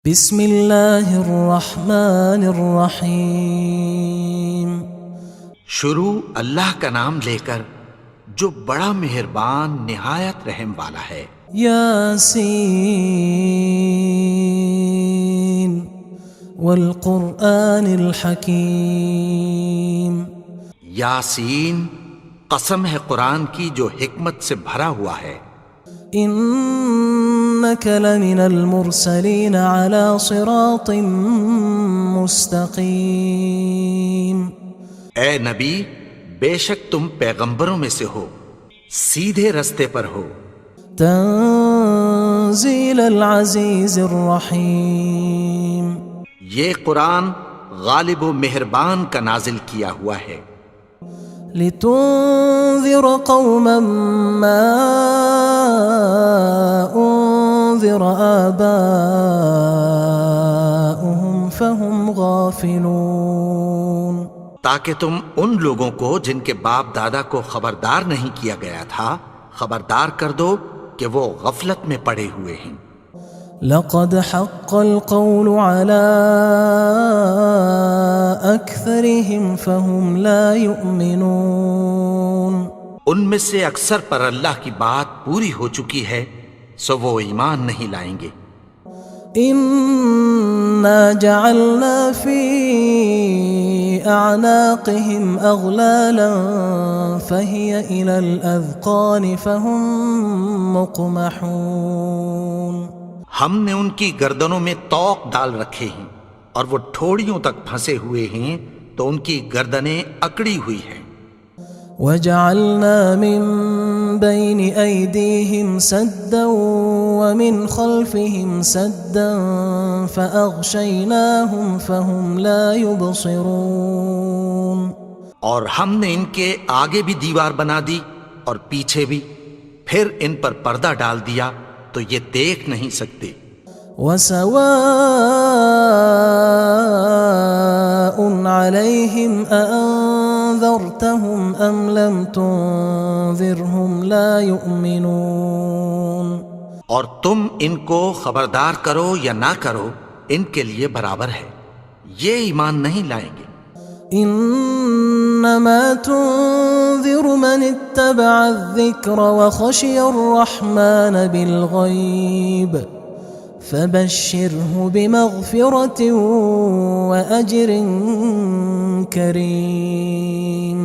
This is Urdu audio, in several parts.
بسم اللہ الرحمن الرحیم۔ شروع اللہ کا نام لے کر جو بڑا مہربان نہایت رحم والا ہے۔ یاسین والقرآن الحکیم۔ یاسین، قسم ہے قرآن کی جو حکمت سے بھرا ہوا ہے۔ انک لمن المرسلین علی صراط مستقیم۔ اے نبی، بے شک تم پیغمبروں میں سے ہو، سیدھے رستے پر ہو۔ تنزیل العزیز الرحیم۔ یہ قرآن غالب و مہربان کا نازل کیا ہوا ہے۔ لتنذر قوما ما انذر آباؤهم فهم غافلون۔ تاکہ تم ان لوگوں کو جن کے باپ دادا کو خبردار نہیں کیا گیا تھا خبردار کر دو کہ وہ غفلت میں پڑے ہوئے ہیں۔ لقد حق القول على أكثرهم فهم لا يؤمنون۔ ان میں سے اکثر پر اللہ کی بات پوری ہو چکی ہے سو وہ ایمان نہیں لائیں گے۔ إنا جعلنا في أعناقهم أغلالا فهي إلى الأذقان فهم مقمحون۔ ہم نے ان کی گردنوں میں طوق ڈال رکھے ہیں اور وہ ٹھوڑیوں تک پھنسے ہوئے ہیں تو ان کی گردنیں اکڑی ہوئی ہیں۔ وجعلنا من بين أيديهم سدا ومن خلفهم سدا فأغشيناهم فهم لا يبصرون۔ اور ہم نے ان کے آگے بھی دیوار بنا دی اور پیچھے بھی، پھر ان پر پردہ ڈال دیا تو یہ دیکھ نہیں سکتے۔ وسواء عليهم أأنذرتهم أم لم تنذرهم لا يؤمنون۔ اور تم ان کو خبردار کرو یا نہ کرو ان کے لیے برابر ہے، یہ ایمان نہیں لائیں گے۔ انما تنذر من اتبع الذکر وخشی الرحمن بالغیب فبشرہ بمغفرۃ واجر کریم۔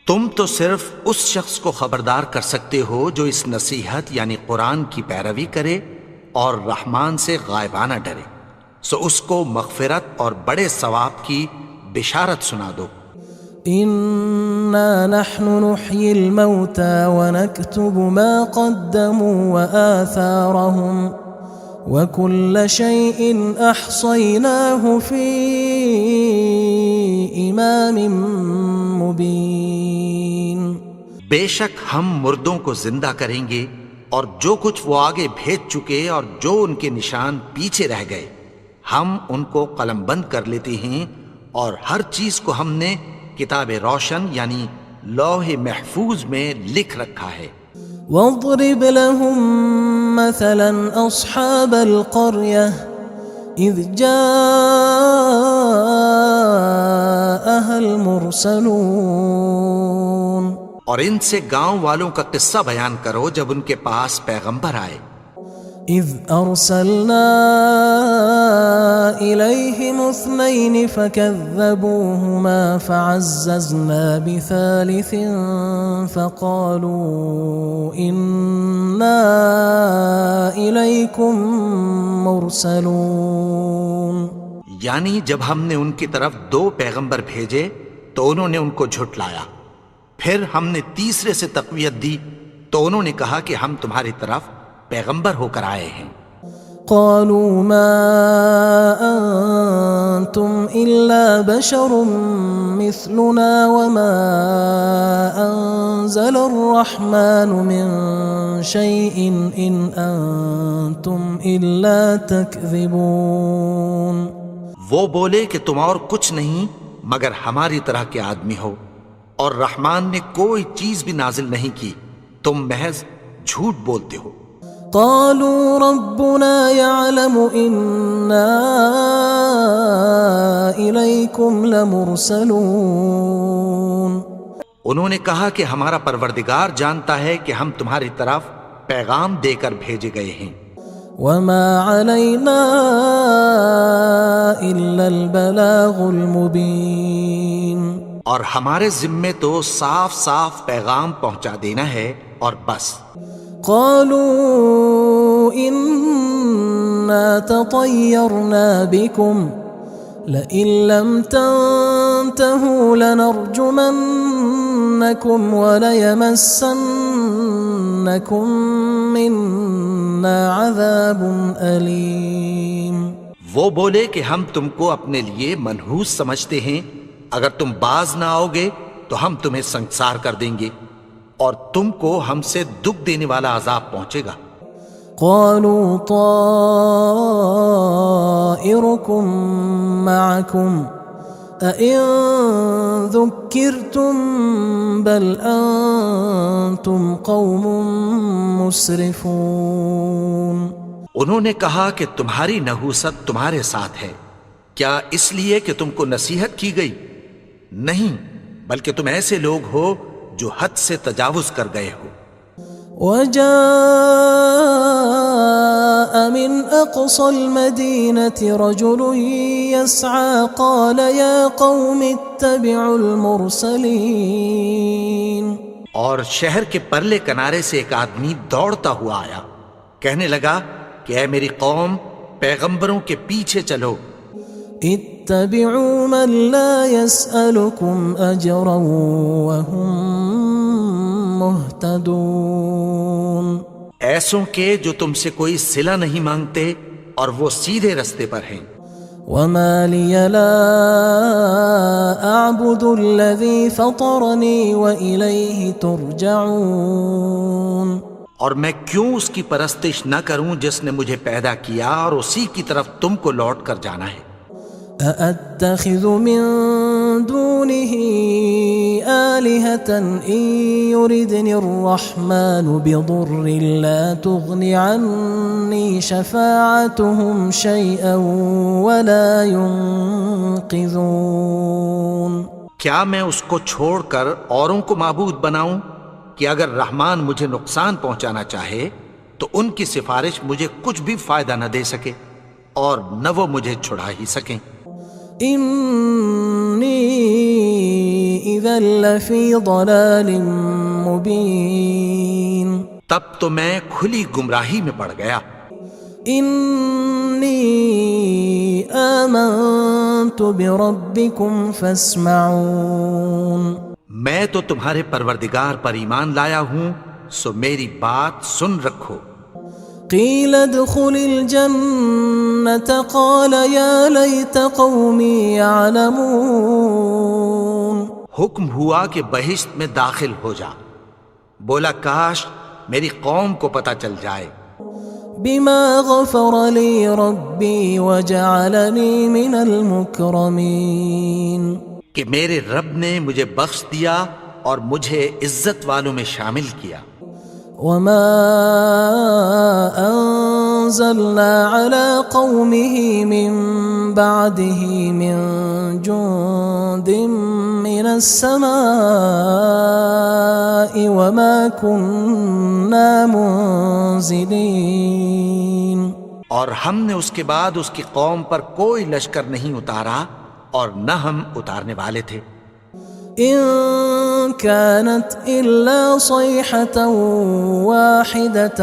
تم تو صرف اس شخص کو خبردار کر سکتے ہو جو اس نصیحت یعنی قرآن کی پیروی کرے اور رحمان سے غائبانہ ڈرے، سو اس کو مغفرت اور بڑے ثواب کی بشارت سنا دو۔ انا نحن نحيي الموتى ونكتب ما قدموا وآثارهم وكل شيء احصيناه في امام مبين۔ بے شک ہم مردوں کو زندہ کریں گے اور جو کچھ وہ آگے بھیج چکے اور جو ان کے نشان پیچھے رہ گئے ہم ان کو قلم بند کر لیتے ہیں، اور ہر چیز کو ہم نے کتاب روشن یعنی لوح محفوظ میں لکھ رکھا ہے۔ واضرب لهم مثلا اصحاب القرية اذ جاءها المرسلون۔ اور ان سے گاؤں والوں کا قصہ بیان کرو جب ان کے پاس پیغمبر آئے۔ اذ ارسلنا الیہم اثنین فکذبوہما فعززنا بثالث فقالوا انا الیکم مرسلون۔ یعنی جب ہم نے ان کی طرف 2 پیغمبر بھیجے تو انہوں نے ان کو جھٹلایا، پھر ہم نے تیسرے سے تقویت دی تو انہوں نے کہا کہ ہم تمہاری طرف پیغمبر ہو کر آئے ہیں۔ قالوا ما انتم الا بشر مثلنا وما انزل الرحمن من شيء ان انتم الا تكذبون۔ وہ بولے کہ تم اور کچھ نہیں مگر ہماری طرح کے آدمی ہو، اور رحمان نے کوئی چیز بھی نازل نہیں کی، تم محض جھوٹ بولتے ہو۔ قالوا ربنا يعلم إنا إليكم لمرسلون. انہوں نے کہا کہ ہمارا پروردگار جانتا ہے کہ ہم تمہاری طرف پیغام دے کر بھیجے گئے ہیں. وما علينا إلا البلاغ المبين. اور ہمارے ذمے تو صاف صاف پیغام پہنچا دینا ہے اور بس. قالوا إنا تطيرنا بكم لئن لم تنتهوا لنرجمنكم وليمسنكم منا عذاب أليم. وہ بولے کہ ہم تم کو اپنے لیے منحوس سمجھتے ہیں، اگر تم باز نہ آؤ گے تو ہم تمہیں سنسار کر دیں گے اور تم کو ہم سے دکھ دینے والا عذاب پہنچے گا. قالوا طائركم معكم أئن ذكرتم بل أنتم قوم مسرفون. انہوں نے کہا کہ تمہاری نحوست تمہارے ساتھ ہے، کیا اس لیے کہ تم کو نصیحت کی گئی؟ نہیں، بلکہ تم ایسے لوگ ہو جو حد سے تجاوز کر گئے ہو. وجاء من أقصى المدينة رجل يسعى قال يا قوم اتبعوا المرسلين. اور شہر کے پرلے کنارے سے ایک آدمی دوڑتا ہوا آیا، کہنے لگا کہ اے میری قوم، پیغمبروں کے پیچھے چلو. اتبعوا من لا يسألكم أجرا وهم مهتدون. ایسوں کے جو تم سے کوئی صلہ نہیں مانگتے اور وہ سیدھے رستے پر ہیں. وما لي لا أعبد الذي فطرني وإليه ترجعون. اور میں کیوں اس کی پرستش نہ کروں جس نے مجھے پیدا کیا اور اسی کی طرف تم کو لوٹ کر جانا ہے. أأتخذ من دونه آلهة إن يردني الرحمن بضر لا تغن عني شفاعتهم شيئا ولا ينقذون. کیا میں اس کو چھوڑ کر اوروں کو معبود بناؤں کہ اگر رحمان مجھے نقصان پہنچانا چاہے تو ان کی سفارش مجھے کچھ بھی فائدہ نہ دے سکے اور نہ وہ مجھے چھڑا ہی سکیں. إني إذا لفي ضلال مبين. تب تو میں کھلی گمراہی میں پڑ گیا. إني آمنت بربكم فاسمعون. میں تو تمہارے پروردگار پر ایمان لایا ہوں، سو میری بات سن رکھو. قيل ادخل الجنة قال يا ليت قومي يعلمون. حکم ہوا کہ بہشت میں داخل ہو جا. بولا کاش میری قوم کو پتہ چل جائے. بما غفر لي ربي وجعلني من المكرمين. کہ میرے رب نے مجھے بخش دیا اور مجھے عزت والوں میں شامل کیا. وما أنزلنا على قومه من بعده من جند من السماء وما كنا منزلين. اور ہم نے اس کے بعد اس کی قوم پر کوئی لشکر نہیں اتارا اور نہ ہم اتارنے والے تھے. إن كانت إلا صيحة واحدة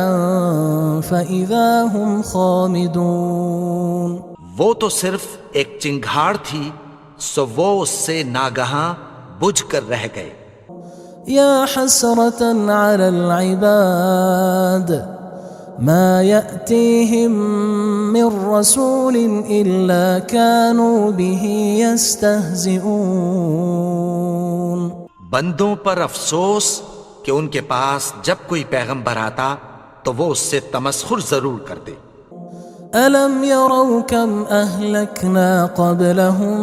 فإذا هم خامدون. وہ تو صرف ایک چنگھاڑ تھی، سو وہ اس سے ناگہاں بجھ کر رہ گئے. يا حسرة على العباد ما يأتيهم من رسول إلا كانوا به يستهزئون. بندوں پر افسوس کہ ان کے پاس جب کوئی پیغمبر آتا تو وہ اس سے تمسخر ضرور کرتے. ألم يروا كم أهلكنا قبلهم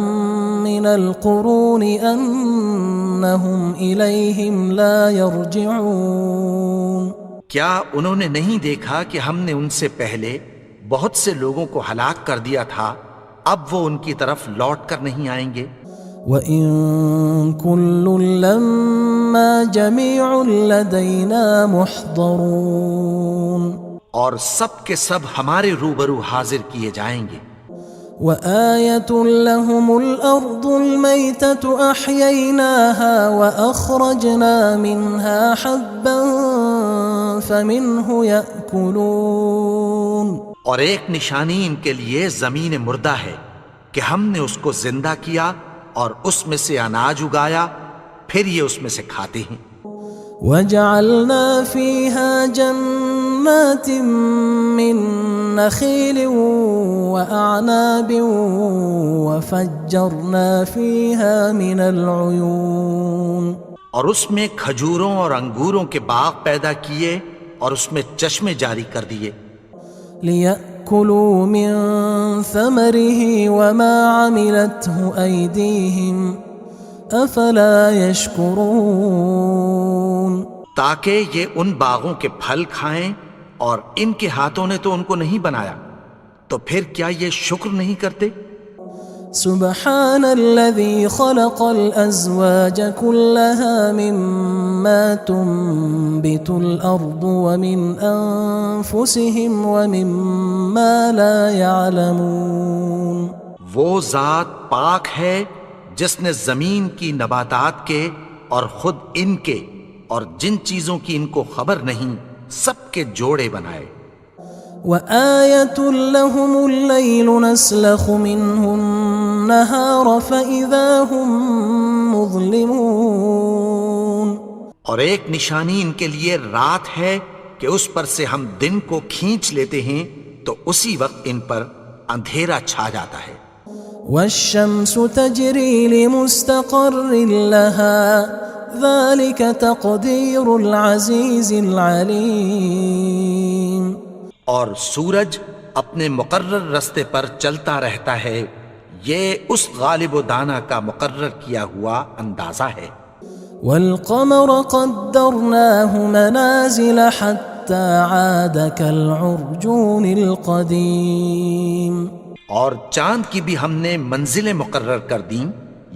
من القرون أنهم إليهم لا يرجعون. کیا انہوں نے نہیں دیکھا کہ ہم نے ان سے پہلے بہت سے لوگوں کو ہلاک کر دیا تھا، اب وہ ان کی طرف لوٹ کر نہیں آئیں گے؟ وَإِن كُلٌّ لَمَّا جَمِيعٌ لَدَيْنَا مُحْضَرُونَ، اور سب کے سب ہمارے روبرو حاضر کیے جائیں گے۔ وَآيَةٌ لَهُمُ الْأَرْضُ الْمَيْتَةُ أَحْيَيْنَاهَا وَأَخْرَجْنَا مِنْهَا حَبًّا فَمِنْهُ يَأْكُلُونَ، اور ایک نشانی ان کے لیے زمین مردہ ہے کہ ہم نے اس کو زندہ کیا اور اس میں سے اناج اگایا، پھر یہ اس میں سے کھاتے ہیں۔ وَجَعَلْنَا فِيهَا جَنَّاتٍ مِّن نَخِيلٍ وَأَعْنَابٍ وَفَجَّرْنَا فِيهَا مِنَ الْعُيُونِ، اور اس میں کھجوروں اور انگوروں کے باغ پیدا کیے اور اس میں چشمے جاری کر دیے، لِيَأْكُلُوا مِن ثَمَرِهِ وَمَا عَمِلَتْهُ أَيْدِيهِمْ أَفَلَا يَشْكُرُونَ، تاکہ یہ ان باغوں کے پھل کھائیں، اور ان کے ہاتھوں نے تو ان کو نہیں بنایا، تو پھر کیا یہ شکر نہیں کرتے؟ سبحان الذي خلق الأزواج كلها مما تنبت الأرض ومن أنفسهم ومما لا يعلمون، وہ ذات پاک ہے جس نے زمین کی نباتات کے اور خود ان کے اور جن چیزوں کی ان کو خبر نہیں سب کے جوڑے بنائے۔ وآية لهم الليل نسلخ منه النهار فإذا هم مظلمون، اور ایک نشانی ان کے لیے رات ہے کہ اس پر سے ہم دن کو کھینچ لیتے ہیں تو اسی وقت ان پر اندھیرا چھا جاتا ہے۔ والشمس تجري لمستقر لها ذلك تقدير العزيز العليم، اور سورج اپنے مقرر رستے پر چلتا رہتا ہے، یہ اس غالب و دانا کا مقرر کیا ہوا اندازہ ہے۔ والقمر قدرناه منازل حتى عاد كالعرجون القديم، اور چاند کی بھی ہم نے منزلیں مقرر کر دیں،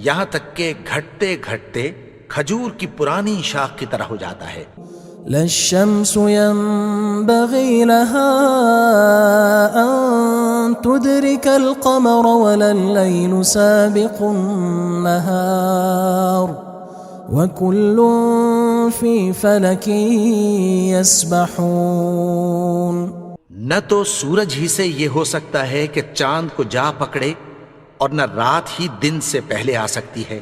یہاں تک کہ گھٹتے گھٹتے کھجور کی پرانی شاخ کی طرح ہو جاتا ہے۔ لا الشمس ينبغي لها أن تدرك القمر ولا الليل سابق النهار وكل في فلك يسبحون، نہ تو سورج ہی سے یہ ہو سکتا ہے کہ چاند کو جا پکڑے، اور نہ رات ہی دن سے پہلے آ سکتی ہے،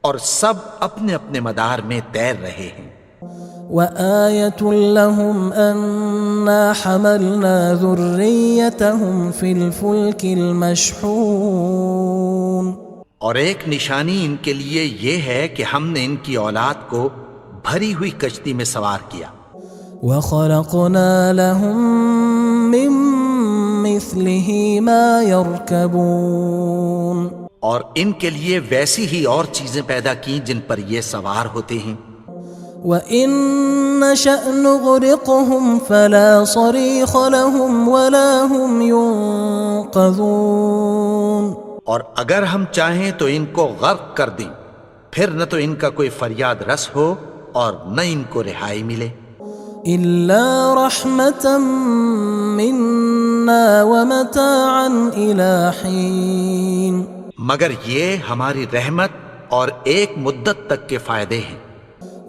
اور سب اپنے اپنے مدار میں تیر رہے ہیں۔ وآية لهم أنا حملنا ذريتهم في الفلك المشحون، اور ایک نشانی ان کے لیے یہ ہے کہ ہم نے ان کی اولاد کو بھری ہوئی کشتی میں سوار کیا۔ وخلقنا لهم من مثله ما يركبون، اور ان کے لیے ویسی ہی اور چیزیں پیدا کی جن پر یہ سوار ہوتے ہیں۔ وَإِن نَّشَأْ نُغْرِقْهُمْ فَلَا صَرِيخَ لَهُمْ وَلَا هُمْ يُنقَذُونَ، اور اگر ہم چاہیں تو ان کو غرق کر دیں، پھر نہ تو ان کا کوئی فریاد رس ہو اور نہ ان کو رہائی ملے۔ إِلَّا رَحْمَةً مِّنَّا وَمَتَاعًا إِلَى حِينٍ، مگر یہ ہماری رحمت اور ایک مدت تک کے فائدے ہیں۔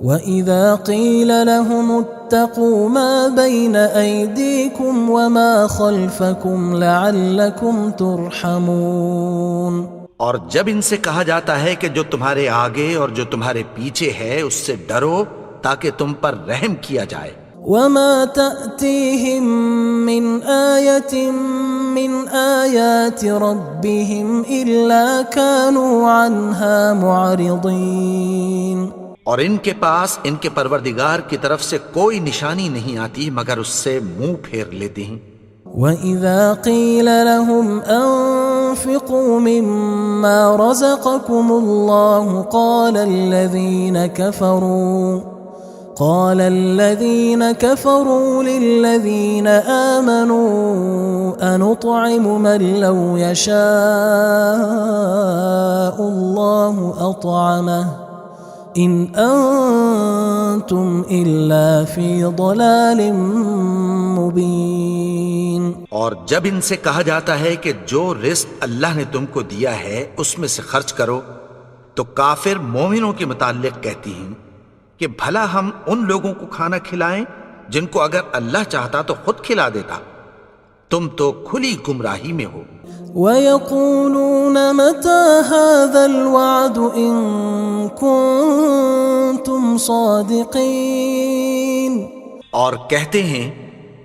وَإِذَا قِيلَ لَهُمُ اتَّقُوا مَا بَيْنَ أَيْدِيكُمْ وَمَا خَلْفَكُمْ لَعَلَّكُمْ تُرْحَمُونَ، اور جب ان سے کہا جاتا ہے کہ جو تمہارے آگے اور جو تمہارے پیچھے ہے اس سے ڈرو تاکہ تم پر رحم کیا جائے۔ وَمَا تَأْتِيهِم مِّنْ آيَةٍ مِّنْ آيَاتِ رَبِّهِمْ إِلَّا كَانُوا عَنْهَا مُعْرِضِينَ، اور ان کے پاس ان کے پروردگار کی طرف سے کوئی نشانی نہیں آتی مگر اس سے منہ پھیر لیتے ہیں۔ وَإِذَا قِيلَ لَهُمْ أَنفِقُوا مِمَّا رَزَقَكُمُ اللَّهُ قال الذين كفروا للذين آمنوا أنطعم من لو يشاء الله أطعمه إن أنتم إلا في ضلال مبين. اور جب ان سے کہا جاتا ہے کہ جو رزق اللہ نے تم کو دیا ہے اس میں سے خرچ کرو، تو کافر مومنوں کے متعلق کہتی ہیں کہ بھلا ہم ان لوگوں کو کھانا کھلائیں جن کو اگر اللہ چاہتا تو خود کھلا دیتا، تم تو کھلی گمراہی میں ہو. وَيَقُولُونَ مَتَى هَذَا الْوَعْدُ إِن كُنتُمْ صَادِقِينَ. اور کہتے ہیں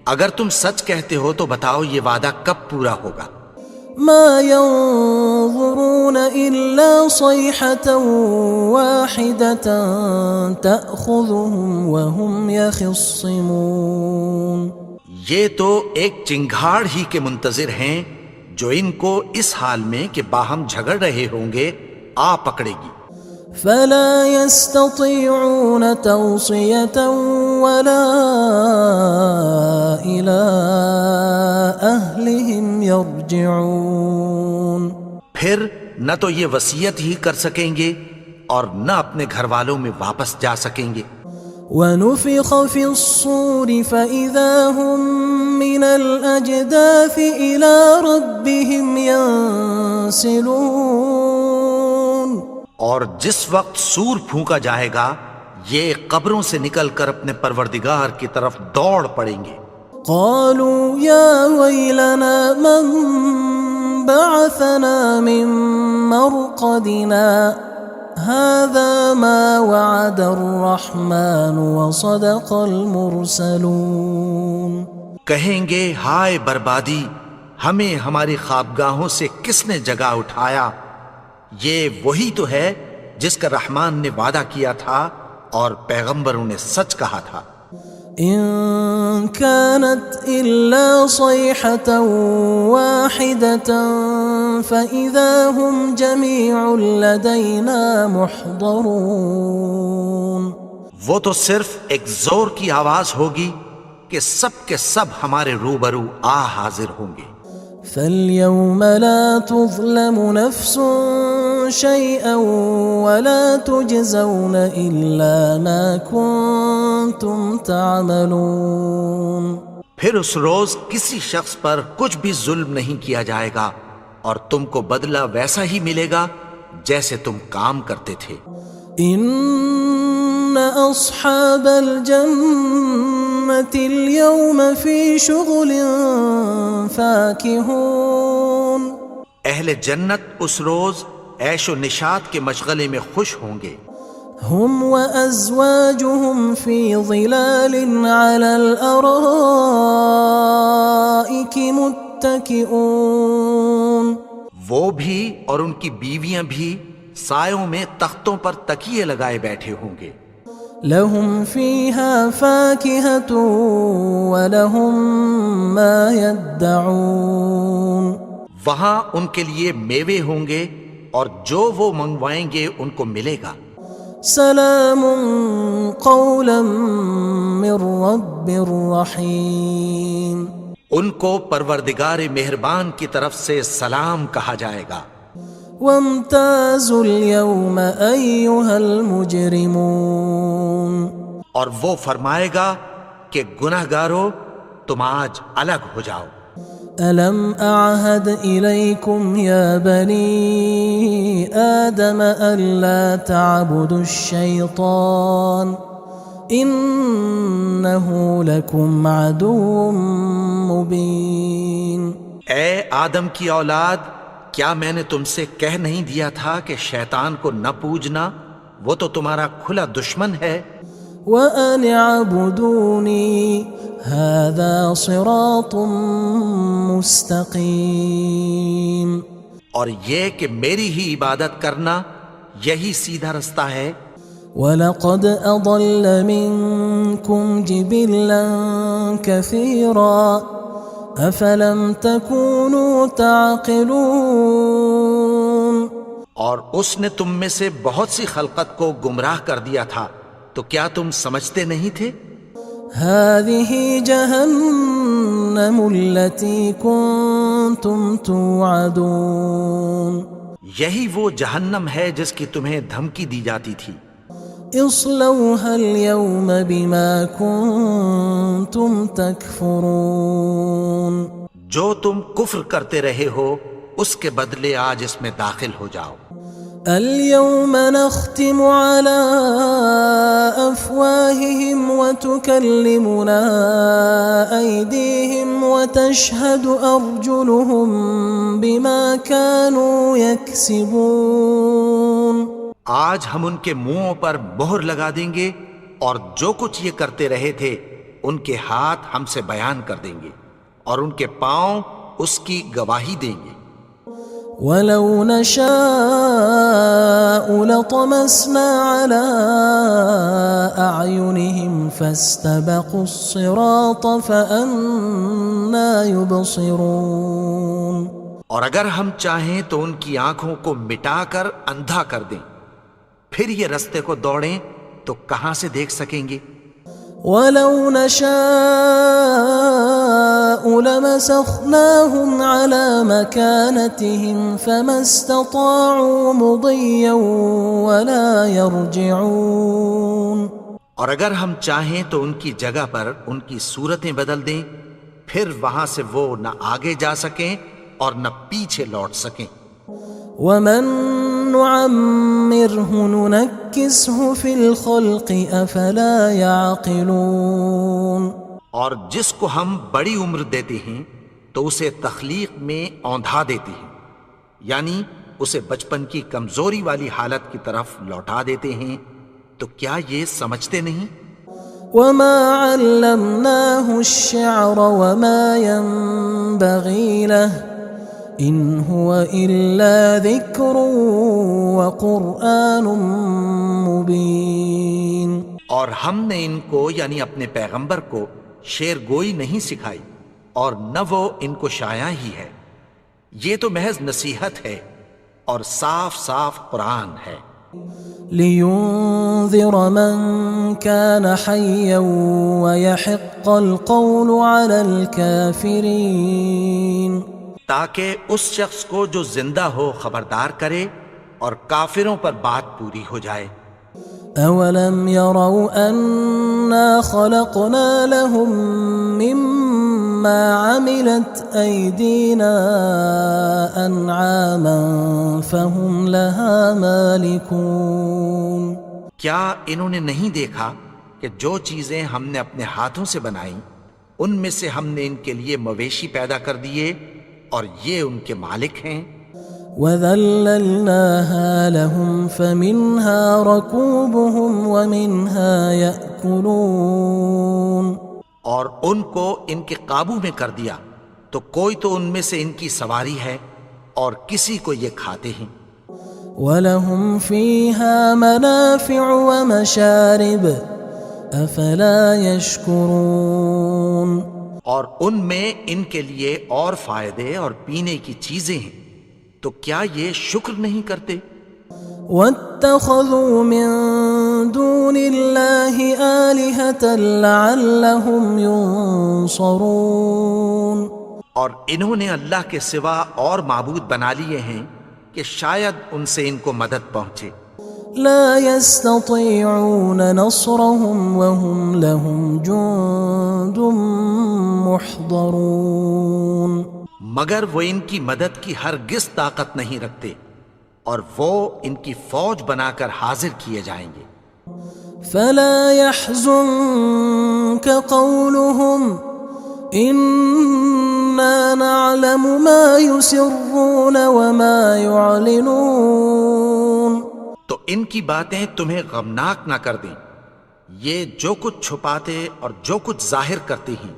اگر تم سچ کہتے ہو تو بتاؤ یہ وعدہ کب پورا ہوگا. ما ينظرون إلا صيحة واحدة تأخذهم وهم يخصمون. یہ تو ایک چنگھاڑ ہی کے منتظر ہیں جو ان کو اس حال میں کہ باہم جھگڑ رہے ہوں گے آ پکڑے گی. فلا يستطيعون توصية ولا إلى أهلهم يرجعون. پھر نہ تو یہ وصیت ہی کر سکیں گے اور نہ اپنے گھر والوں میں واپس جا سکیں گے. ونفخ في الصور فإذا هم من الأجداث إلى ربهم ينسلون. اور جس وقت سور پھونکا جائے گا یہ قبروں سے نکل کر اپنے پروردگار کی طرف دوڑ پڑیں گے. قالوا يا ويلنا من بعثنا من مرقدنا هذا ما وعد الرحمن وصدق المرسلون. کہیں گے ہائے بربادی، ہمیں ہماری خوابگاہوں سے کس نے جگا اٹھایا؟ یہ وہی تو ہے جس کا رحمان نے وعدہ کیا تھا اور پیغمبروں نے سچ کہا تھا. إن كانت إلا صيحة واحدة فإذا هم جميع لدينا محضرون. وہ تو صرف ایک زور کی آواز ہوگی کہ سب کے سب ہمارے روبرو آ حاضر ہوں گے. فاليوم لا تظلم نفس شيئا ولا تجزون إلا ما كنتم تعملون. پھر اس روز کسی شخص پر کچھ بھی ظلم نہیں کیا جائے گا اور تم کو بدلہ ویسا ہی ملے گا جیسے تم کام کرتے تھے. إن أصحاب الجنة اليوم في شغل فاكهون. اہل جنت اس روز عیش و نشاط کے مشغلے میں خوش ہوں گے. هم وأزواجهم في ظلال على الأرائك متكئون. وہ بھی اور ان کی بیویاں بھی سایوں میں تختوں پر تکیے لگائے بیٹھے ہوں گے. لهم فيها فاكهة ولهم ما يدعون. وہاں ان کے لیے میوے ہوں گے اور جو وہ منگوائیں گے ان کو ملے گا. سلام قولا من رب رحیم. ان کو پروردگار مہربان کی طرف سے سلام کہا جائے گا. وامتازوا اليوم أيها المجرمون. اور وہ فرمائے گا کہ گناہگارو تم آج الگ ہو جاؤ. ألم أعهد إليكم يا بني آدم ألا تعبدوا الشيطان إنه لكم عدو مبين. اے آدم کی اولاد، کیا میں نے تم سے کہہ نہیں دیا تھا کہ شیطان کو نہ پوجنا، وہ تو تمہارا کھلا دشمن ہے. وَأَنِ اعْبُدُونِي هَذَا صِرَاطٌ مُسْتَقِيمٌ. اور یہ کہ میری ہی عبادت کرنا یہی سیدھا رستہ ہے. وَلَقَدْ أَضَلَّ مِنْكُمْ جِبِلًّا كَثِيرًا أَفَلَمْ تَكُونُوا تَعْقِلُونَ. اور اس نے تم میں سے بہت سی خلقت کو گمراہ کر دیا تھا، تو کیا تم سمجھتے نہیں تھے؟ هذه جهنم التي كنتم توعدون یہی وہ جہنم ہے جس کی تمہیں دھمکی دی جاتی تھی۔ اصلوها اليوم بما كنتم تكفرون جو تم کفر کرتے رہے ہو اس کے بدلے آج اس میں داخل ہو جاؤ۔ اليوم نختم على أفواههم وتكلمنا أيديهم وتشهد أرجلهم بما كانوا يكسبون آج ہم ان کے منہوں پر مہر لگا دیں گے اور جو کچھ یہ کرتے رہے تھے ان کے ہاتھ ہم سے بیان کر دیں گے اور ان کے پاؤں اس کی گواہی دیں گے۔ ولو نشاء لطمسنا على أعينهم فاستبقوا الصراط فأنى يبصرون اور اگر ہم چاہیں تو ان کی آنکھوں کو مٹا کر اندھا کر دیں، پھر یہ رستے کو دوڑیں تو کہاں سے دیکھ سکیں گے؟ ولو نشاء لمسخناهم على مكانتهم فما استطاعوا مضيا ولا يرجعون اور اگر ہم چاہیں تو ان کی جگہ پر ان کی صورتیں بدل دیں، پھر وہاں سے وہ نہ آگے جا سکیں اور نہ پیچھے لوٹ سکیں۔ ومن نعمره ننكسه في الخلق افلا يعقلون اور جس کو ہم بڑی عمر دیتے ہیں تو اسے تخلیق میں اوندھا دیتے ہیں، یعنی اسے بچپن کی کمزوری والی حالت کی طرف لوٹا دیتے ہیں، تو کیا یہ سمجھتے نہیں؟ وما علمناه الشعر وما ينبغي له ان هو الا ذکر وقرآن مبین اور ہم نے ان کو یعنی اپنے پیغمبر کو شعر گوئی نہیں سکھائی اور نہ وہ ان کو شاعر ہی ہے، یہ تو محض نصیحت ہے اور صاف صاف قرآن ہے۔ لينذر من كان حيا ويحق القول على الكافرين تاکہ اس شخص کو جو زندہ ہو خبردار کرے اور کافروں پر بات پوری ہو جائے۔ اولم يروا انا خلقنا لهم مما عملت ايدينا انعاما فهم لها مالكون کیا انہوں نے نہیں دیکھا کہ جو چیزیں ہم نے اپنے ہاتھوں سے بنائیں ان میں سے ہم نے ان کے لیے مویشی پیدا کر دیے اور یہ ان کے مالک ہیں۔ وَذَلَّلْنَاهَا لَهُمْ فَمِنْهَا رَكُوبُهُمْ وَمِنْهَا يَأْكُلُونَ اور ان کو ان کے قابو میں کر دیا تو کوئی تو ان میں سے ان کی سواری ہے اور کسی کو یہ کھاتے ہیں۔ وَلَهُمْ فِيهَا مَنَافِعُ وَمَشَارِبُ أَفَلَا يَشْكُرُونَ اور ان میں ان کے لیے اور فائدے اور پینے کی چیزیں ہیں، تو کیا یہ شکر نہیں کرتے؟ وَاتَّخَذُوا مِن دُونِ اللَّهِ آلِهَةً لَعَلَّهُمْ يُنصَرُونَ اور انہوں نے اللہ کے سوا اور معبود بنا لیے ہیں کہ شاید ان سے ان کو مدد پہنچے۔ لا يستطيعون نصرهم وهم لهم جند محضرون مگر وہ ان کی مدد کی ہرگز طاقت نہیں رکھتے اور وہ ان کی فوج بنا کر حاضر کیے جائیں گے۔ فلا يحزنك قولهم إنا نعلم ما يسرون وما يعلنون تو ان کی باتیں تمہیں غمناک نہ کر دیں، یہ جو کچھ چھپاتے اور جو کچھ ظاہر کرتے ہیں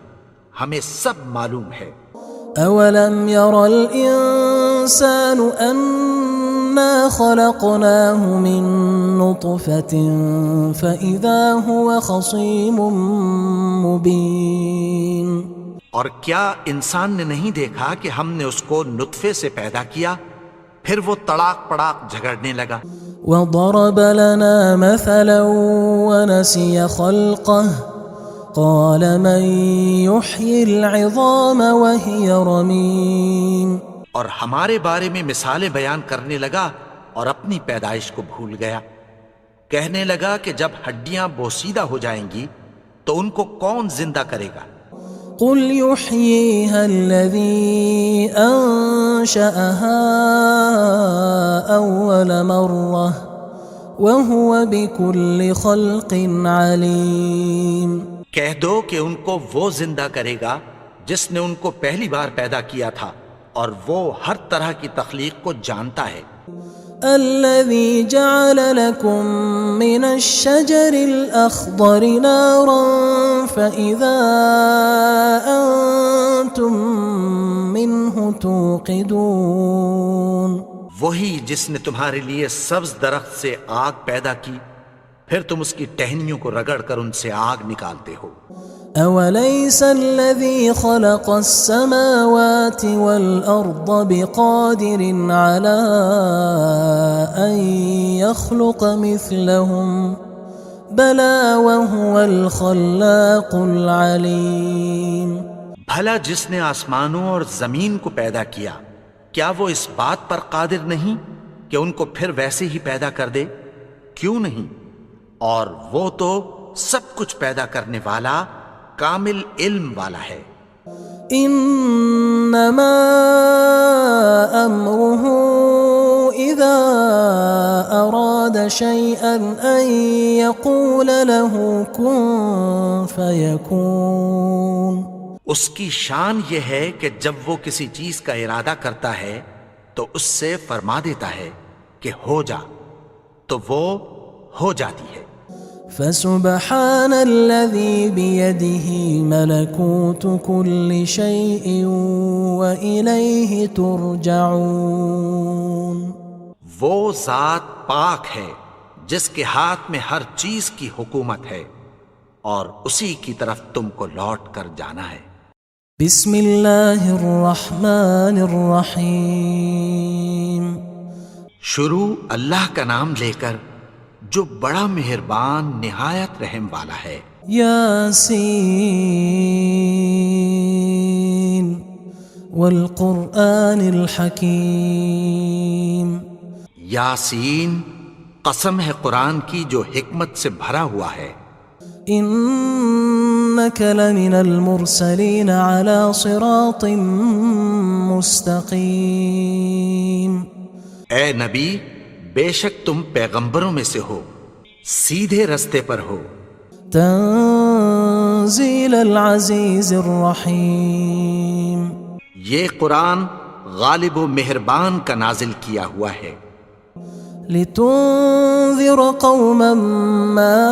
ہمیں سب معلوم ہے۔ اولم ير الانسان انا خلقناه من نطفة فاذا هو خصيم مبين اور کیا انسان نے نہیں دیکھا کہ ہم نے اس کو نطفے سے پیدا کیا، پھر وہ تڑاک پڑاک جھگڑنے لگا۔ وضرب لنا مثلا ونسي خلقه قال من يحيي العظام وهي رميم اور ہمارے بارے میں مثالیں بیان کرنے لگا اور اپنی پیدائش کو بھول گیا۔ کہنے لگا کہ جب ہڈیاں بوسیدہ ہو جائیں گی تو ان کو کون زندہ کرے گا؟ قل يحييها الذي أنشأها أول مرة وهو بكل خلق عليم۔ کہہ دو کہ ان کو وہ زندہ کرے گا جس نے ان کو پہلی بار پیدا کیا تھا اور وہ ہر طرح کی تخلیق کو جانتا ہے۔ الذي جعل لكم من الشجر الأخضر نارا فإذا أنتم منه توقدون۔ وہی جس نے تمہارے لیے سبز درخت سے آگ پیدا کی، پھر تم اس کی ٹہنیوں کو رگڑ کر ان سے آگ نکالتے ہو۔ أوليس الذي خلق السماوات والأرض بقادر على أن يخلق مثلهم بلى وهو الخلاق العليم۔ بھلا جس نے آسمانوں اور زمین کو پیدا کیا، کیا وہ اس بات پر قادر نہیں کہ ان کو پھر ویسے ہی پیدا کر دے؟ کیوں نہیں؟ اور وہ تو سب کچھ پیدا کرنے والا، کامل علم والا ہے۔ انما امره اذا اراد شيئا ان يقول له كن فيكون۔ اس کی شان یہ ہے کہ جب وہ کسی چیز کا ارادہ کرتا ہے تو اس سے فرما دیتا ہے کہ ہو جا، تو وہ ہو جاتی ہے۔ فسبحان الذي بيده ملكوت كل شيء وإليه ترجعون۔ وہ ذات پاک ہے جس کے ہاتھ میں ہر چیز کی حکومت ہے اور اسی کی طرف تم کو لوٹ کر جانا ہے۔ بسم اللہ الرحمن الرحیم۔ شروع اللہ کا نام لے کر جو بڑا مہربان نہایت رحم والا ہے۔ یاسین والقرآن الحکیم۔ یاسین، قسم ہے قرآن کی جو حکمت سے بھرا ہوا ہے۔ انک لمن المرسلین علی صراط مستقیم۔ اے نبی، بے شک تم پیغمبروں میں سے ہو، سیدھے رستے پر ہو۔ تنزیل العزیز الرحیم۔ یہ قرآن غالب و مہربان کا نازل کیا ہوا ہے۔ لتنذر قوما ما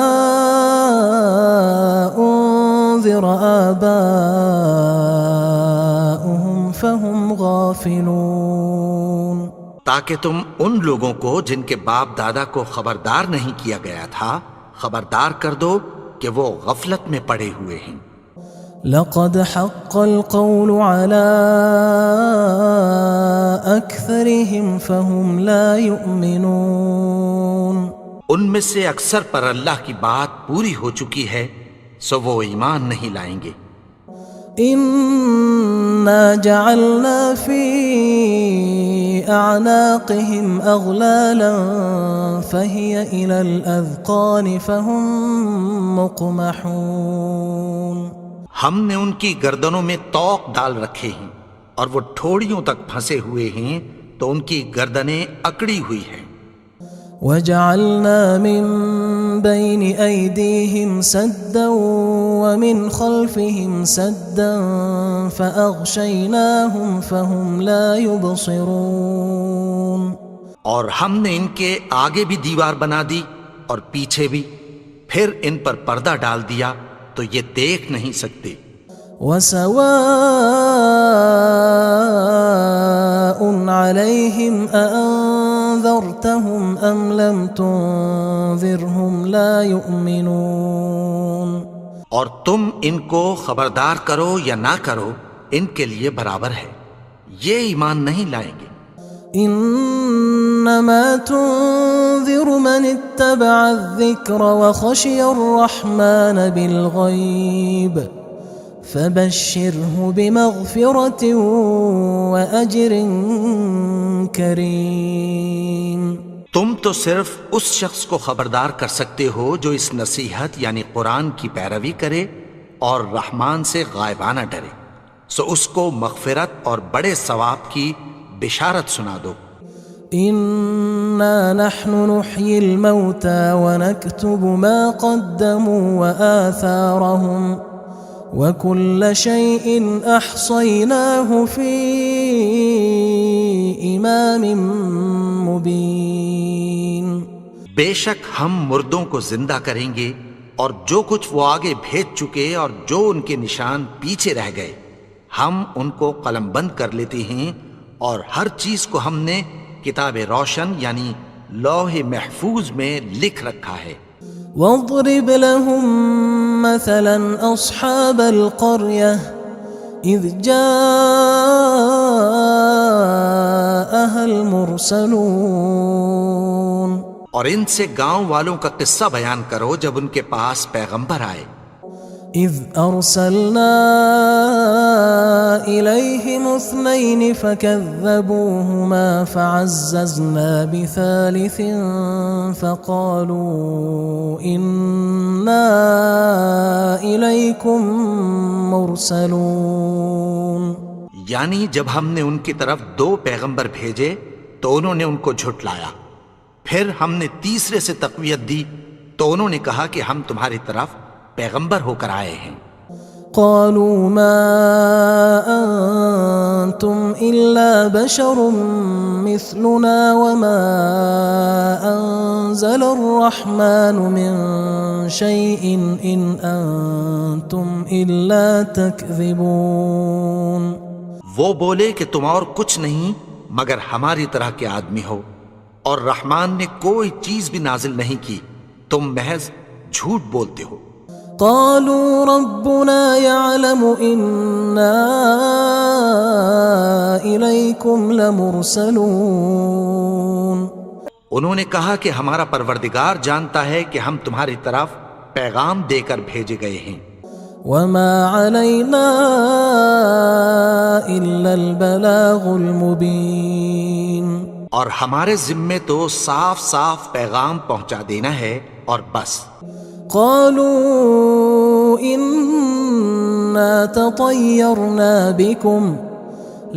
انذر آباؤهم فهم غافلون۔ تاکہ تم ان لوگوں کو جن کے باپ دادا کو خبردار نہیں کیا گیا تھا خبردار کر دو کہ وہ غفلت میں پڑے ہوئے ہیں۔ لقد حق القول على أكثرهم فهم لا يؤمنون۔ ان میں سے اکثر پر اللہ کی بات پوری ہو چکی ہے سو وہ ایمان نہیں لائیں گے۔ إنا جعلنا في أعناقهم أغلالا فهي إلى الأذقان فهم مقمحون۔ ہم نے ان کی گردنوں میں طوق ڈال رکھے ہیں اور وہ ٹھوڑیوں تک پھنسے ہوئے ہیں تو ان کی گردنیں اکڑی ہوئی ہیں۔ وجعلنا من بين أيديهم سدا ومن خلفهم سدا فأغشيناهم فهم لا يبصرون۔ اور ہم نے ان کے آگے بھی دیوار بنا دی اور پیچھے بھی، پھر ان پر پردہ ڈال دیا تو یہ دیکھ نہیں سکتے۔ وسواء عليهم أأنذرتهم أم لم تنذرهم لا يؤمنون۔ اور تم ان کو خبردار کرو یا نہ کرو ان کے لیے برابر ہے، یہ ایمان نہیں لائیں گے۔ إنا إنما تنذر من اتبع الذكر وخشي الرحمن بالغيب فبشره بمغفرة وأجر كريم۔ تم تو صرف اس شخص کو خبردار کر سکتے ہو جو اس نصیحت یعنی قرآن کی پیروی کرے اور رحمان سے غائبانہ ڈرے، سو اس کو مغفرت اور بڑے ثواب کی بشارت سنا دو۔ إنا نحن نحيي الموتى ونكتب ما قدموا وآثارهم وكل شيء أحصيناه في إمام مبين۔ بے شک ہم مردوں کو زندہ کریں گے اور جو کچھ وہ آگے بھیج چکے اور جو ان کے نشان پیچھے رہ گئے ہم ان کو قلم بند کر لیتے ہیں، اور ہر چیز کو ہم نے کتاب روشن یعنی لوح محفوظ میں لکھ رکھا ہے۔ واضرب لهم مثلا أصحاب القرية إذ جاءها المرسلون، اور ان سے گاؤں والوں کا قصہ بیان کرو جب ان کے پاس پیغمبر آئے۔ إذ أرسلنا إليهم 2 فكذبوهما فعززنا بثالث فقالوا إنا إليكم مرسلون۔ یعنی جب ہم نے ان کی طرف 2 پیغمبر بھیجے تو انہوں نے ان کو جھٹلایا، پھر ہم نے تیسرے سے تقویت دی تو انہوں نے کہا کہ ہم تمہاری طرف پیغمبر ہو کر آئے ہیں۔ قالوا ما أنتم إلا بشر مثلنا وما أنزل الرحمن من شيء إن أنتم إلا تكذبون۔ وہ بولے کہ تم اور کچھ نہیں مگر ہماری طرح کے آدمی ہو، اور رحمان نے کوئی چیز بھی نازل نہیں کی، تم محض جھوٹ بولتے ہو۔ قالوا ربنا يعلم إنا إليكم لمرسلون۔ انہوں نے کہا کہ ہمارا پروردگار جانتا ہے کہ ہم تمہاری طرف پیغام دے کر بھیجے گئے ہیں۔ وما علينا إلا البلاغ المبين۔ اور ہمارے ذمے تو صاف صاف پیغام پہنچا دینا ہے اور بس۔ قالوا إنا تطيرنا بكم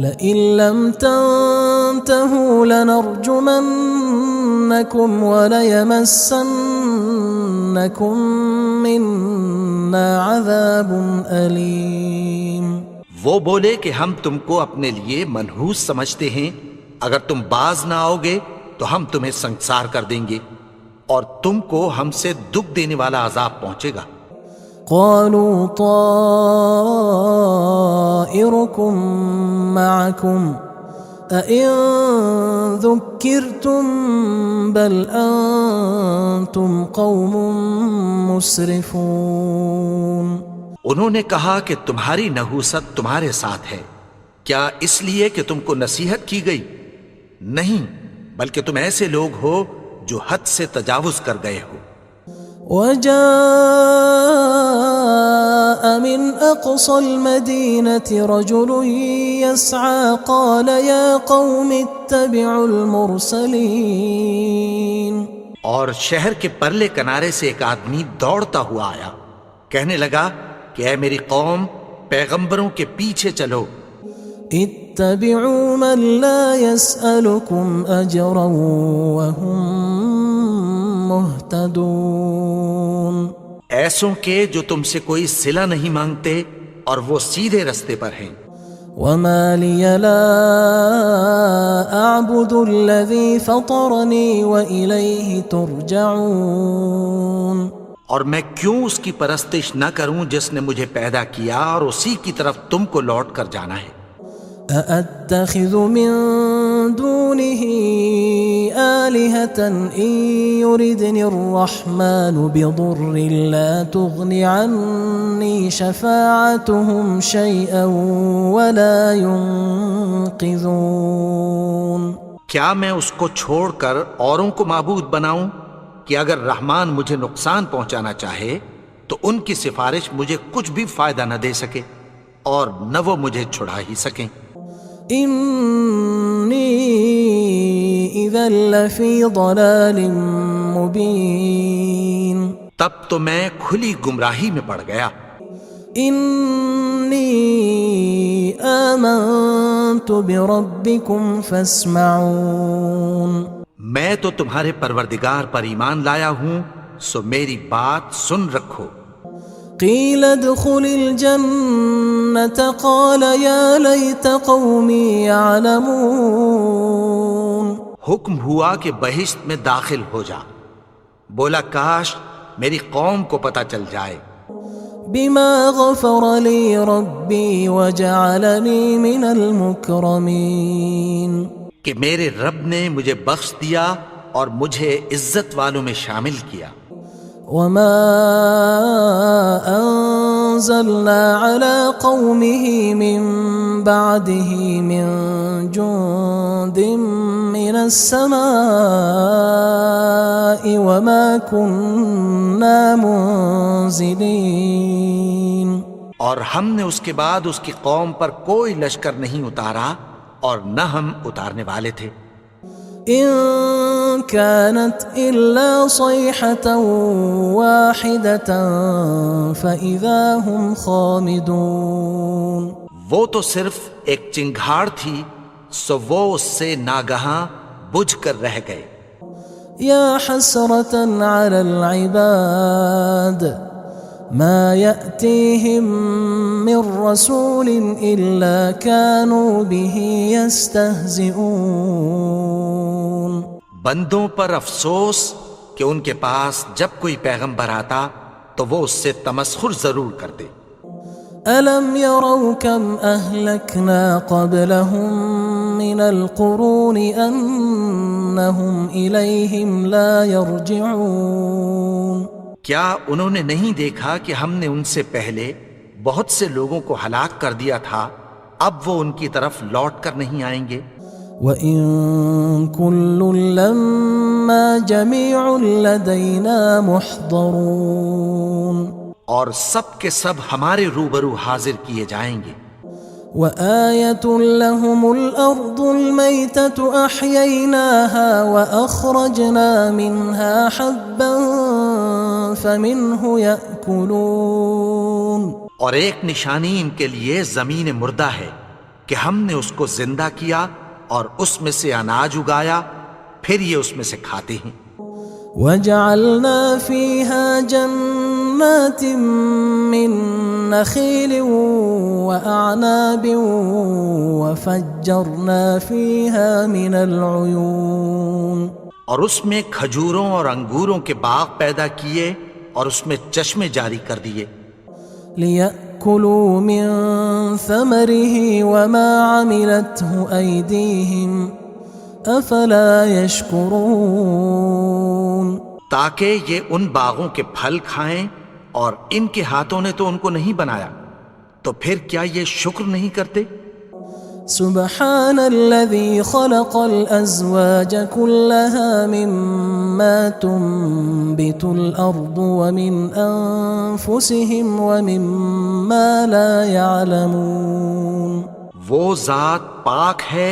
لئن لم تنتهوا لنرجمنكم وليمسنكم منا عذاب أليم۔ وہ بولے کہ ہم تم کو اپنے لیے منحوس سمجھتے ہیں، اگر تم باز نہ آؤ گے تو ہم تمہیں سنگسار کر دیں گے اور تم کو ہم سے دکھ دینے والا عذاب پہنچے گا۔ قالوا طائركم معكم أئن ذكرتم بل أنتم قوم مسرفون۔ انہوں نے کہا کہ تمہاری نحوست تمہارے ساتھ ہے، کیا اس لیے کہ تم کو نصیحت کی گئی؟ نہیں، بلکہ تم ایسے لوگ ہو جو حد سے تجاوز کر گئے ہو۔ وجاء من أقصى المدينة رجل يسعى قال يا قوم اتبعوا المرسلين۔ اور شہر کے پرلے کنارے سے ایک آدمی دوڑتا ہوا آیا، کہنے لگا کہ اے میری قوم، پیغمبروں کے پیچھے چلو۔ اتبعوا من لا يسألكم أجرا وهم مهتدون۔ ایسوں کے جو تم سے کوئی صلہ نہیں مانگتے اور وہ سیدھے رستے پر ہیں۔ وما لي لا أعبد الذي فطرني وإليه ترجعون۔ اور میں کیوں اس کی پرستش نہ کروں جس نے مجھے پیدا کیا اور اسی کی طرف تم کو لوٹ کر جانا ہے۔ أأتخذ من دونه آلهة إن يردني الرحمن بضر لا تغن عني شفاعتهم شيئا ولا ينقذون۔ کیا میں اس کو چھوڑ کر اوروں کو معبود بناؤں کہ اگر رحمان مجھے نقصان پہنچانا چاہے تو ان کی سفارش مجھے کچھ بھی فائدہ نہ دے سکے اور نہ وہ مجھے چھڑا ہی سکیں۔ انی اذا لفی ضلال مبین، تب تو میں کھلی گمراہی میں پڑ گیا۔ انی آمنت بربکم فاسمعون، میں تو تمہارے پروردگار پر ایمان لایا ہوں، سو میری بات سن رکھو۔ قیل ادخل الجنة قال یا لیت قومی یعلمون، حکم ہوا کہ بہشت میں داخل ہو جا، بولا کاش میری قوم کو پتہ چل جائے۔ بما غفر لی ربی وجعلنی من المکرمین، کہ میرے رب نے مجھے بخش دیا اور مجھے عزت والوں میں شامل کیا۔ وما انزلنا على قومه من بعده من جند من السماء وما كنا منزلين، اور ہم نے اس کے بعد اس کی قوم پر کوئی لشکر نہیں اتارا اور نہ ہم اتارنے والے تھے۔ ان كانت الا صيحة واحدة فاذا هم خامدون، وہ تو صرف ایک چنگھاڑ تھی، سو وہ اس سے ناگہاں بجھ کر رہ گئے۔ یا حسرة على العباد ما يأتيهم من رسول إلا كانوا به يستهزئون، بندوں پر افسوس کہ ان کے پاس جب کوئی پیغمبر آتا تو وہ اس سے تمسخر ضرور کرتے۔ ألم يروا كم أهلكنا قبلهم من القرون أنهم إليهم لا يرجعون، کیا انہوں نے نہیں دیکھا کہ ہم نے ان سے پہلے بہت سے لوگوں کو ہلاک کر دیا تھا، اب وہ ان کی طرف لوٹ کر نہیں آئیں گے۔ وَإِن كُلٌّ لَمَّا جَمِيعٌ لَدَيْنَا مُحْضَرُونَ، اور سب کے سب ہمارے روبرو حاضر کیے جائیں گے۔ وَآيَةٌ لَهُمُ الْأَرْضُ الْمَيْتَةُ أَحْيَيْنَاهَا وَأَخْرَجْنَا مِنْهَا حَبًّا فَمِنْهُ يَأْكُلُونَ، اور ایک نشانی ان کے لیے زمین مردہ ہے کہ ہم نے اس کو زندہ کیا اور اس میں سے اناج اگایا، پھر یہ اس میں سے کھاتے ہیں۔ وَجَعَلْنَا فِيهَا جَنَّاتٍ مِّن نَخِيلٍ وَأَعْنَابٍ وَفَجَّرْنَا فِيهَا مِنَ الْعُيُونِ، اور اس میں کھجوروں اور انگوروں کے باغ پیدا کیے اور اس میں چشمے جاری کر دیے۔ لِيَأْكُلُوا مِن ثَمَرِهِ وَمَا عَمِلَتْهُ أَيْدِيهِمْ أَفَلَا يَشْكُرُونَ، تاکہ یہ ان باغوں کے پھل کھائیں اور ان کے ہاتھوں نے تو ان کو نہیں بنایا، تو پھر کیا یہ شکر نہیں کرتے؟ سبحان الذي خلق الأزواج كلها مما تنبت الأرض ومن أنفسهم ومما لا يعلمون، وہ ذات پاک ہے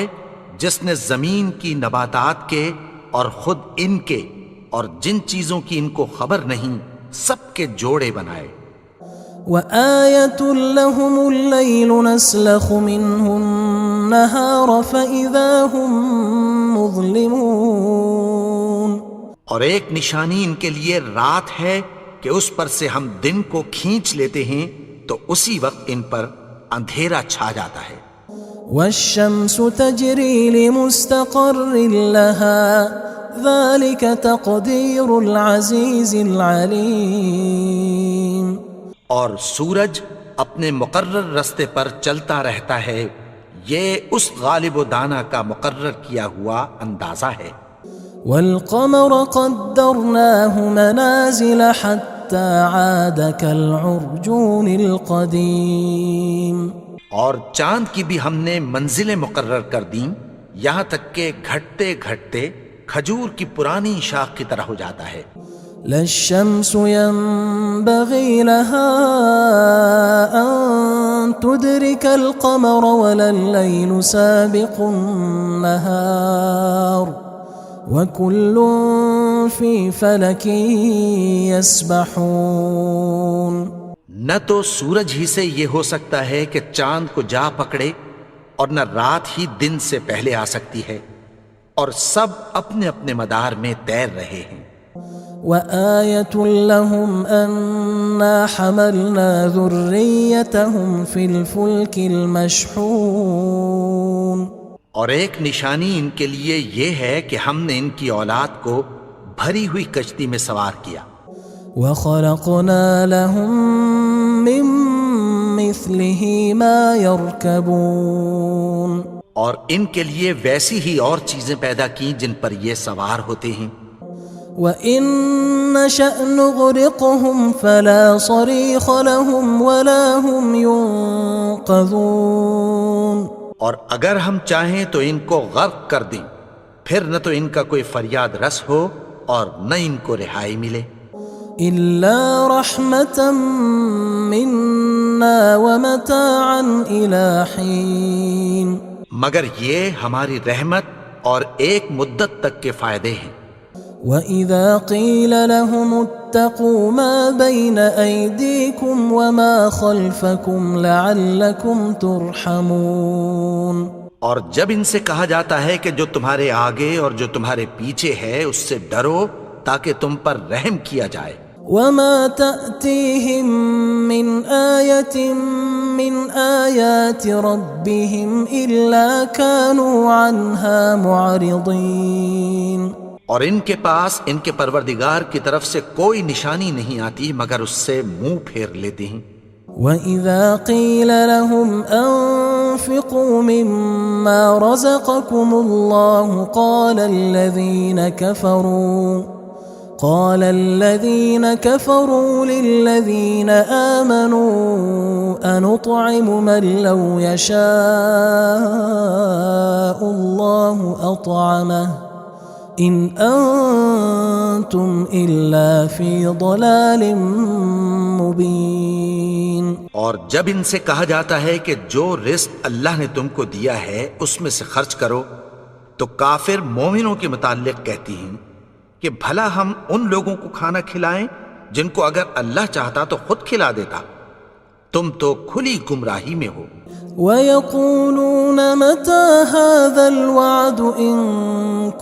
جس نے زمین کی نباتات کے اور خود ان کے اور جن چیزوں کی ان کو خبر نہیں سب کے جوڑے بنائے۔ وآية لهم الليل نسلخ منه النهار فإذا هم مظلمون، اور ایک نشانی ان کے لیے رات ہے کہ اس پر سے ہم دن کو کھینچ لیتے ہیں تو اسی وقت ان پر اندھیرا چھا جاتا ہے۔ والشمس تجري لمستقر لها ذلك تقدير العزيز العليم، اور سورج اپنے مقرر رستے پر چلتا رہتا ہے، یہ اس غالب و دانا کا مقرر کیا ہوا اندازہ ہے۔ والقمر قدرناه منازل حتى عاد كالعرجون القديم، اور چاند کی بھی ہم نے منزلیں مقرر کر دیں یہاں تک کہ گھٹتے گھٹتے کھجور کی پرانی شاخ کی طرح ہو جاتا ہے. لا الشمس ينبغي لها أن تدرك القمر ولا الليل سابق النهار وكل في فلك يسبحون. نہ تو سورج ہی سے یہ ہو سکتا ہے کہ چاند کو جا پکڑے اور نہ رات ہی دن سے پہلے آ سکتی ہے، اور سب اپنے اپنے مدار میں تیر رہے ہیں. وآية لهم أنا حملنا ذريتهم في الفلك المشحون. اور ایک نشانی ان کے لیے یہ ہے کہ ہم نے ان کی اولاد کو بھری ہوئی کشتی میں سوار کیا. وخلقنا لهم من مثله ما يركبون. اور ان کے لیے ویسی ہی اور چیزیں پیدا کی جن پر یہ سوار ہوتے ہیں. وَإِن نَّشَأْ نُغْرِقْهُمْ فَلَا صَرِيخَ لَهُمْ وَلَا هُمْ يُنقَذُونَ. اور اگر ہم چاہیں تو ان کو غرق کر دیں، پھر نہ تو ان کا کوئی فریاد رس ہو اور نہ ان کو رہائی ملے. إِلَّا رَحْمَةً مِّنَّا وَمَتَاعًا إِلَى حِينٍ. مگر یہ ہماری رحمت اور ایک مدت تک کے فائدے ہیں. وَإِذَا قِيلَ لَهُمُ اتَّقُوا مَا بَيْنَ أَيْدِيكُمْ وَمَا خَلْفَكُمْ لَعَلَّكُمْ تُرْحَمُونَ. اور جب ان سے کہا جاتا ہے کہ جو تمہارے آگے اور جو تمہارے پیچھے ہے اس سے ڈرو تاکہ تم پر رحم کیا جائے. وَمَا تَأْتِيهِم مِّنْ آيَةٍ مِّنْ آيَاتِ رَبِّهِمْ إِلَّا كَانُوا عَنْهَا مُعْرِضِينَ. اور ان کے پاس ان کے پروردگار کی طرف سے کوئی نشانی نہیں آتی مگر اس سے منہ پھیر لیتے ہیں. وَإِذَا قِيلَ لَهُمْ أَنفِقُوا مِمَّا رَزَقَكُمُ اللَّهُ قَالَ الَّذِينَ كَفَرُوا لِلَّذِينَ آمَنُوا أَنُطْعِمُ مَن لَّوْ يَشَاءُ اللَّهُ أَطْعَمَهُ إِنْ أَنْتُمْ إِلَّا فِي ضَلَالٍ مُبِينٍ. اور جب ان سے کہا جاتا ہے کہ جو رزق اللہ نے تم کو دیا ہے اس میں سے خرچ کرو، تو کافر مومنوں کے متعلق کہتی ہیں کہ بھلا ہم ان لوگوں کو کھانا کھلائیں جن کو اگر اللہ چاہتا تو خود کھلا دیتا. تم تو کھلی گمراہی میں ہو. وَيَقُولُونَ مَتَى هَذَا الْوَعْدُ إِن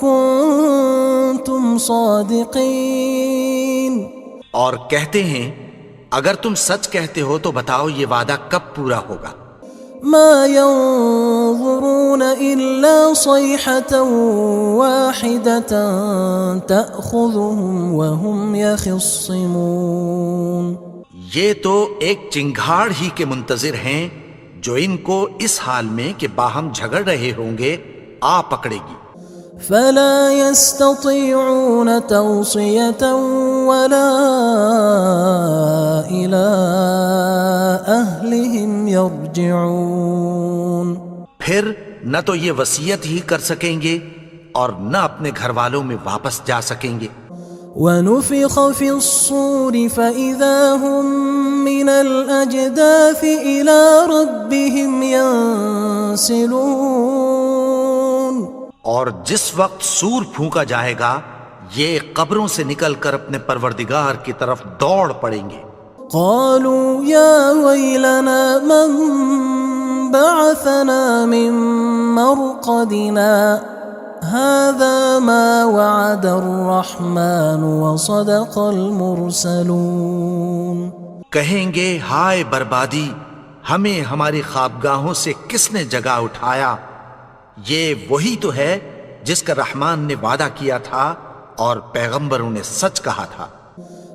كُنتُمْ صَادِقِينَ. اور کہتے ہیں اگر تم سچ کہتے ہو تو بتاؤ یہ وعدہ کب پورا ہوگا. مَا يَنظُرُونَ إِلَّا صَيْحَةً وَاحِدَةً تَأْخُذُهُمْ وَهُمْ يَخِصِّمُونَ. یہ تو ایک چنگھاڑ ہی کے منتظر ہیں جو ان کو اس حال میں کہ باہم جھگڑ رہے ہوں گے آ پکڑے گی. فَلَا يَسْتَطِيعُونَ تَوْصِيَةً وَلَا إِلَىٰ أَهْلِهِمْ يَرْجِعُونَ. پھر نہ تو یہ وصیت ہی کر سکیں گے اور نہ اپنے گھر والوں میں واپس جا سکیں گے. وَنُفِخَ فِي الصُّورِ فَإِذَا هُم مِّنَ الْأَجْدَاثِ إِلَىٰ رَبِّهِمْ يَنسِلُونَ. اور جس وقت سور پھونکا جائے گا یہ قبروں سے نکل کر اپنے پروردگار کی طرف دوڑ پڑیں گے. قالوا يا ويلنا من بعثنا من مرقدنا هذا ما وعد الرحمن وصدق المرسلون. کہیں گے ہائے بربادی، ہمیں ہماری خوابگاہوں سے کس نے جگا اٹھایا؟ یہ وہی تو ہے جس کا رحمان نے وعدہ کیا تھا اور پیغمبروں نے سچ کہا تھا.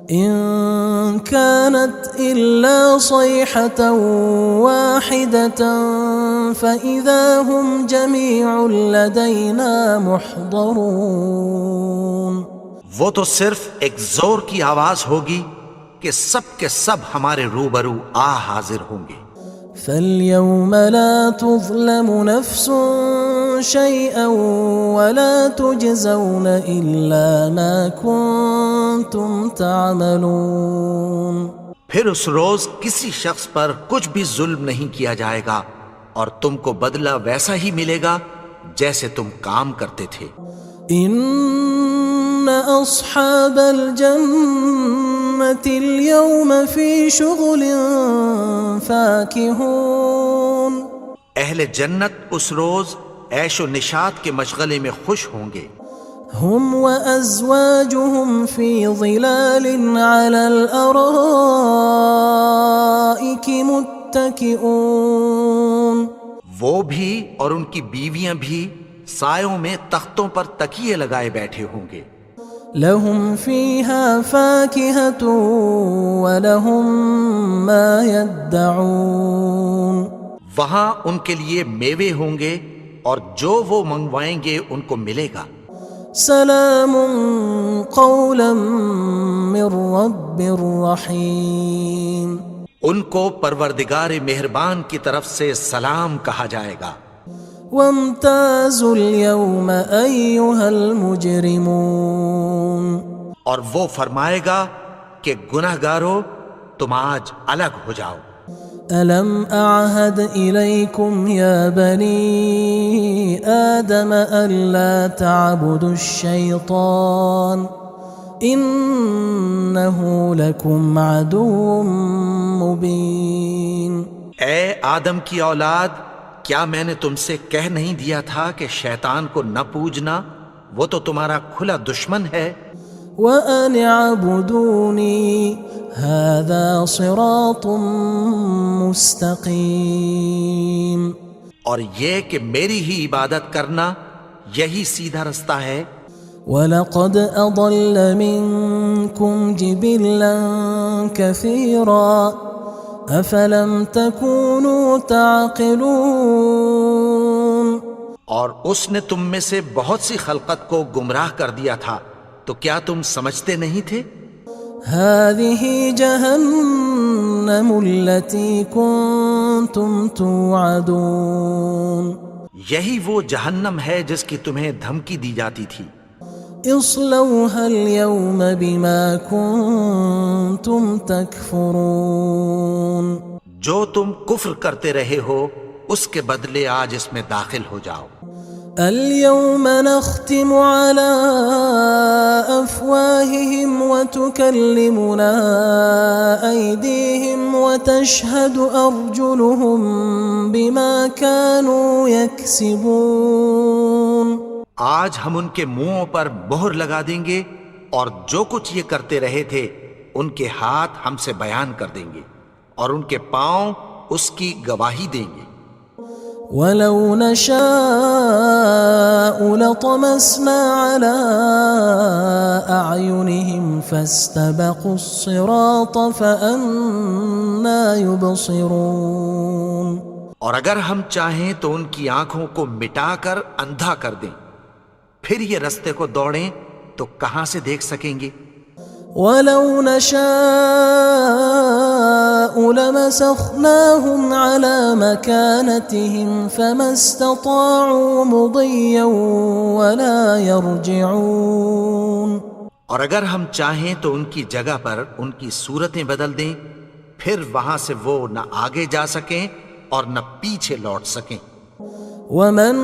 إن كانت إلا صيحة واحدة فإذا هم جميع لدينا محضرون. وہ تو صرف ایک زور کی آواز ہوگی کہ سب کے سب ہمارے روبرو حاضر ہوں گے. فاليوم لا تظلم نفس شيئا ولا تجزون إلا ما كنتم تعملون. پھر اس روز کسی شخص پر کچھ بھی ظلم نہیں کیا جائے گا اور تم کو بدلہ ویسا ہی ملے گا جیسے تم کام کرتے تھے. ان اصحاب الجنة اليوم في شغل فاكهون. اہل جنت اس روز عیش و نشاط کے مشغلے میں خوش ہوں گے. هم وأزواجهم في ظلال على الأرائك متكئون. وہ بھی اور ان کی بیویاں بھی سایوں میں تختوں پر تکیے لگائے بیٹھے ہوں گے. لهم فيها فاكهة ولهم ما يدعون. وہاں ان کے لیے میوے ہوں گے اور جو وہ منگوائیں گے ان کو ملے گا. سلام قولا من رب رحیم. ان کو پروردگار مہربان کی طرف سے سلام کہا جائے گا. وامتازوا اليوم أيها المجرمون. اور وہ فرمائے گا کہ گنہگارو تم آج الگ ہو جاؤ. ألم أعهد إليكم يا بني آدم ألا تعبدوا الشيطان إنه لكم عدو مبين. اے آدم کی اولاد، کیا میں نے تم سے کہہ نہیں دیا تھا کہ شیطان کو نہ پوجنا، وہ تو تمہارا کھلا دشمن ہے. وَأَنِ اعْبُدُونِي هَذَا صِرَاطٌ مُسْتَقِيمٌ. اور یہ کہ میری ہی عبادت کرنا یہی سیدھا رستہ ہے. وَلَقَدْ أَضَلَّ مِنكُمْ جِبِلًّا كَثِيرًا أَفَلَمْ تَكُونُوا تَعْقِلُونَ. اور اس نے تم میں سے بہت سی خلقت کو گمراہ کر دیا تھا، تو کیا تم سمجھتے نہیں تھے؟ هذه جهنم التي كنتم توعدون. یہی وہ جہنم ہے جس کی تمہیں دھمکی دی جاتی تھی. اصلوها اليوم بما كنتم تكفرون. جو تم کفر کرتے رہے ہو اس کے بدلے آج اس میں داخل ہو جاؤ. اليوم نختم على أفواههم وتكلمنا أيديهم وتشهد أرجلهم بما كانوا يكسبون. آج ہم ان کے منہوں پر مہر لگا دیں گے اور جو کچھ یہ کرتے رہے تھے ان کے ہاتھ ہم سے بیان کر دیں گے اور ان کے پاؤں اس کی گواہی دیں گے. وَلَوْ نَشَاءُ لَطَمَسْنَا عَلَىٰ أَعْيُنِهِمْ فَاسْتَبَقُوا الصِّرَاطَ فَأَنَّىٰ يُبْصِرُونَ. اور اگر ہم چاہیں تو ان کی آنکھوں کو مٹا کر اندھا کر دیں، پھر یہ رستے کو دوڑیں تو کہاں سے دیکھ سکیں گے. وَلَوْ نَشَاءُ لَمَسَخْنَاهُمْ عَلَىٰ مَكَانَتِهِمْ فَمَا اسْتَطَاعُوا مُضِيًّا وَلَا يَرْجِعُونَ. اور اگر ہم چاہیں تو ان کی جگہ پر ان کی صورتیں بدل دیں، پھر وہاں سے وہ نہ آگے جا سکیں اور نہ پیچھے لوٹ سکیں. وَمَن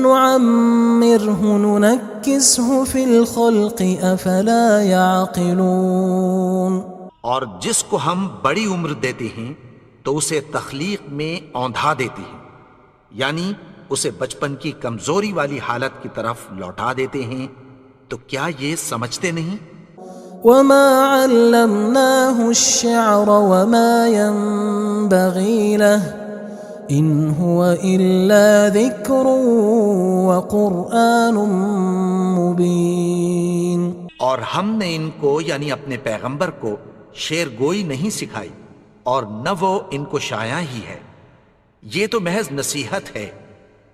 نُعَمِّرْهُ نُنَكِّسْهُ فِي الْخَلْقِ أَفَلَا يَعْقِلُونَ. اور جس کو ہم بڑی عمر دیتے ہیں تو اسے تخلیق میں اوندھا دیتے ہیں، یعنی اسے بچپن کی کمزوری والی حالت کی طرف لوٹا دیتے ہیں. تو کیا یہ سمجھتے نہیں؟ وَمَا عَلَّمْنَاهُ الشِّعْرَ وَمَا يَنبَغِي لَهُ إِنْ هُوَ إِلَّا ذِكْرٌ وَقُرْآنٌ مُبِينٌ. اور ہم نے ان کو یعنی اپنے پیغمبر کو شعر گوئی نہیں سکھائی اور نہ وہ ان کو شایع ہی ہے. یہ تو محض نصیحت ہے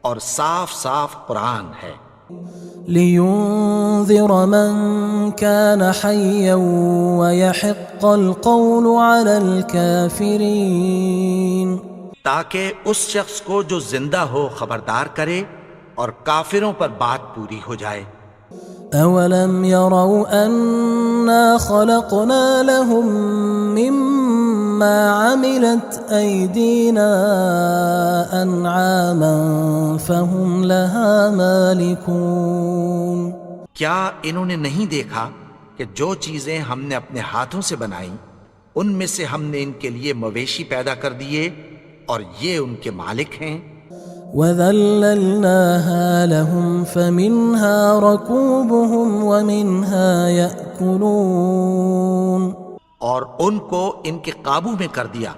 اور صاف صاف قرآن ہے. لِيُنذِرَ مَن كَانَ حَيًّا وَيَحِقَّ الْقَوْلُ عَلَى الْكَافِرِينَ. تاکہ اس شخص کو جو زندہ ہو خبردار کرے اور کافروں پر بات پوری ہو جائے۔ أولم يروا أنا خلقنا لهم مما عملت أيدينا أنعاما فهم لها مالكون؟ کیا انہوں نے نہیں دیکھا کہ جو چیزیں ہم نے اپنے ہاتھوں سے بنائیں ان میں سے ہم نے ان کے لیے مویشی پیدا کر دیے اور یہ ان کے مالک ہیں۔ وَذَلَّلْنَاهَا لَهُمْ فَمِنْهَا رَكُوبُهُمْ وَمِنْهَا يَأْكُلُونَ، اور ان کو ان کے قابو میں کر دیا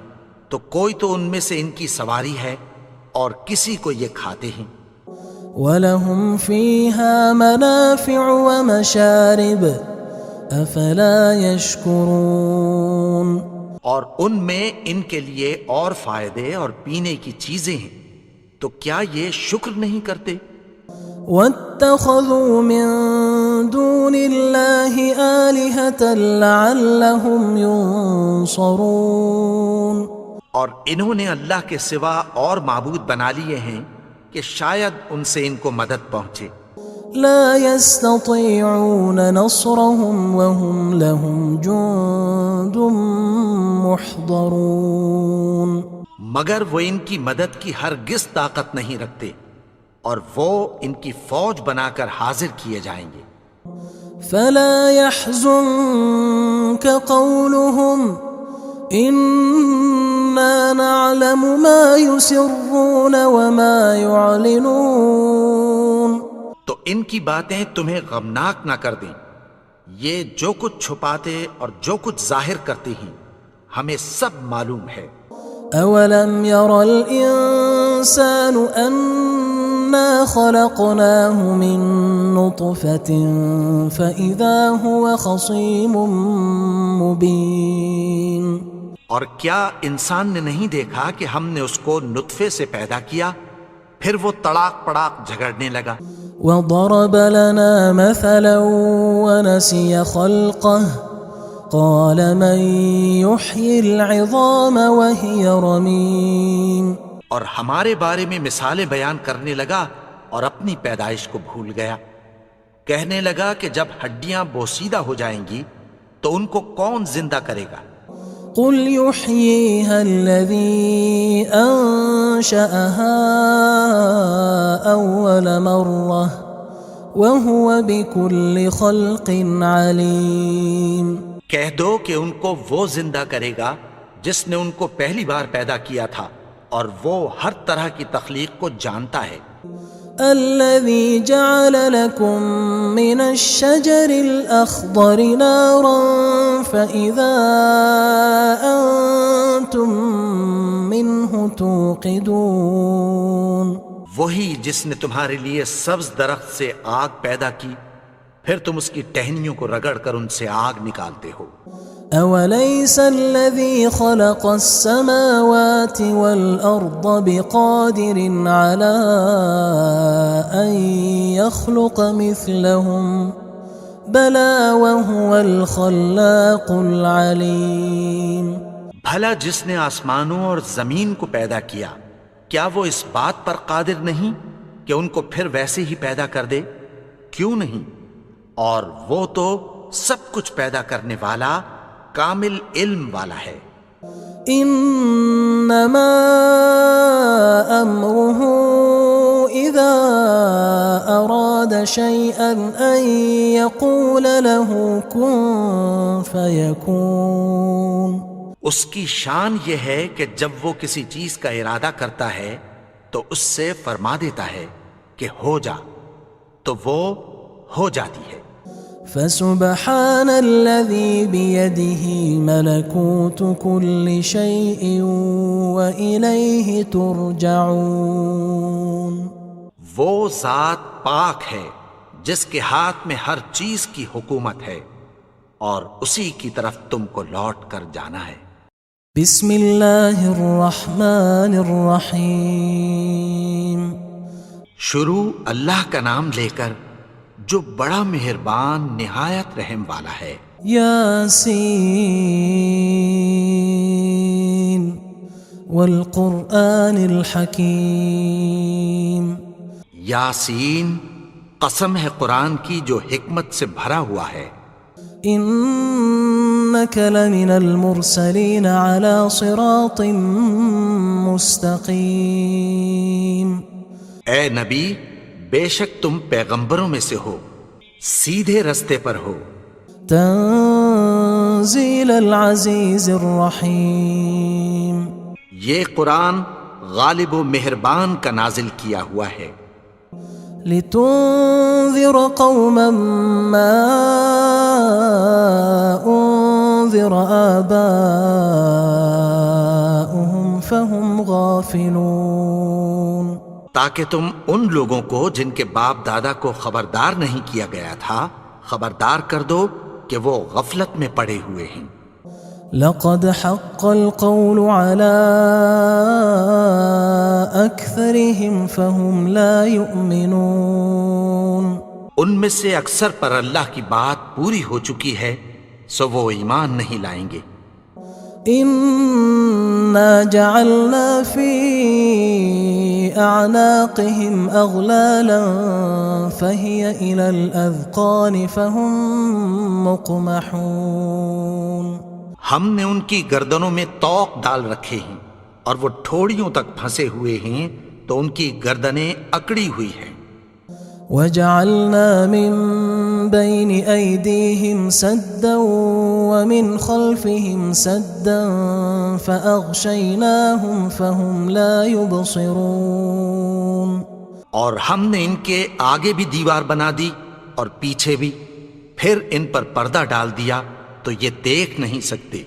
تو کوئی تو ان میں سے ان کی سواری ہے اور کسی کو یہ کھاتے ہیں۔ وَلَهُمْ فِيهَا مَنَافِعُ وَمَشَارِبُ أَفَلَا يَشْكُرُونَ، اور ان میں ان کے لیے اور فائدے اور پینے کی چیزیں ہیں، تو کیا یہ شکر نہیں کرتے؟ وَاتَّخَذُوا مِن دُونِ اللَّهِ آلِهَةً لَعَلَّهُمْ يُنصَرُونَ، اور انہوں نے اللہ کے سوا اور معبود بنا لیے ہیں کہ شاید ان سے ان کو مدد پہنچے۔ لا يستطيعون نصرهم وهم لهم جند محضرون، مگر وہ ان کی مدد کی ہرگز طاقت نہیں رکھتے اور وہ ان کی فوج بنا کر حاضر کیے جائیں گے۔ فلا يحزنك قولهم إنا نعلم ما يسرون وما يعلنون، تو ان کی باتیں تمہیں غمناک نہ کر دیں، یہ جو کچھ چھپاتے اور جو کچھ ظاہر کرتے ہیں ہمیں سب معلوم ہے۔ أولم ير الإنسان أنا خلقناه من نطفة فإذا هو خصيم مبين، اور کیا انسان نے نہیں دیکھا کہ ہم نے اس کو نطفے سے پیدا کیا پھر وہ تڑاک پڑاک جھگڑنے لگا۔ وضرب لنا مثلا ونسي خلقه قال من يحيي العظام وهي رميم، اور ہمارے بارے میں مثالیں بیان کرنے لگا اور اپنی پیدائش کو بھول گیا۔ کہنے لگا کہ جب ہڈیاں بوسیدہ ہو جائیں گی تو ان کو کون زندہ کرے گا؟ قل يحييها الذي أنشأها أول مرة وهو بكل خلق عليم، کہہ دو کہ ان کو وہ زندہ کرے گا جس نے ان کو پہلی بار پیدا کیا تھا اور وہ ہر طرح کی تخلیق کو جانتا ہے۔ الذي جعل لكم من الشجر الأخضر نارا فإذا أنتم منه توقدون، وہی جس نے تمہارے لیے سبز درخت سے آگ پیدا کی پھر تم اس کی ٹہنیوں کو رگڑ کر ان سے آگ نکالتے ہو۔ أوليس الذي خلق السماوات والأرض بقادر على أن يخلق مثلهم بلى وهو الخلاق العليم، بھلا جس نے آسمانوں اور زمین کو پیدا کیا کیا وہ اس بات پر قادر نہیں کہ ان کو پھر ویسے ہی پیدا کر دے؟ کیوں نہیں؟ اور وہ تو سب کچھ پیدا کرنے والا کامل علم والا ہے۔ انما امره اذا اراد شيئا ان يقول له كن فيكون، اس کی شان یہ ہے کہ جب وہ کسی چیز کا ارادہ کرتا ہے تو اس سے فرما دیتا ہے کہ ہو جا، تو وہ ہو جاتی ہے۔ فسبحان الذي بيده ملكوت كل شيء وإليه ترجعون، وہ ذات پاک ہے جس کے ہاتھ میں ہر چیز کی حکومت ہے اور اسی کی طرف تم کو لوٹ کر جانا ہے۔ بسم اللہ الرحمن الرحیم، شروع اللہ کا نام لے کر جو بڑا مہربان نہایت رحم والا ہے۔ یاسین، والقرآن الحکیم، یاسین، قسم ہے قرآن کی جو حکمت سے بھرا ہوا ہے۔ إنك لمن المرسلين على صراط مستقيم اے نبی، بے شک تم پیغمبروں میں سے ہو، سیدھے رستے پر ہو۔ تنزيل العزيز الرحيم یہ قرآن غالب و مہربان کا نازل کیا ہوا ہے، لتنذر قوما ما أنذر آباؤهم فهم غافلون، تاکہ تم ان لوگوں کو جن کے باپ دادا کو خبردار نہیں کیا گیا تھا خبردار کر دو کہ وہ غفلت میں پڑے ہوئے ہیں۔ لقد حق القول على أكثرهم فهم لا يؤمنون، ان میں سے اکثر پر اللہ کی بات پوری ہو چکی ہے سو وہ ایمان نہیں لائیں گے۔ إنا جعلنا في أعناقهم أغلالا فهي إلى الأذقان فهم مقمحون، ہم نے ان کی گردنوں میں طوق ڈال رکھے ہیں اور وہ ٹھوڑیوں تک پھنسے ہوئے ہیں تو ان کی گردنیں اکڑی ہوئی ہیں۔ وجعلنا من بين أيديهم سدا ومن خلفهم سدا فأغشيناهم فهم لا يبصرون، اور ہم نے ان کے آگے بھی دیوار بنا دی اور پیچھے بھی، پھر ان پر پردہ ڈال دیا تو یہ دیکھ نہیں سکتے۔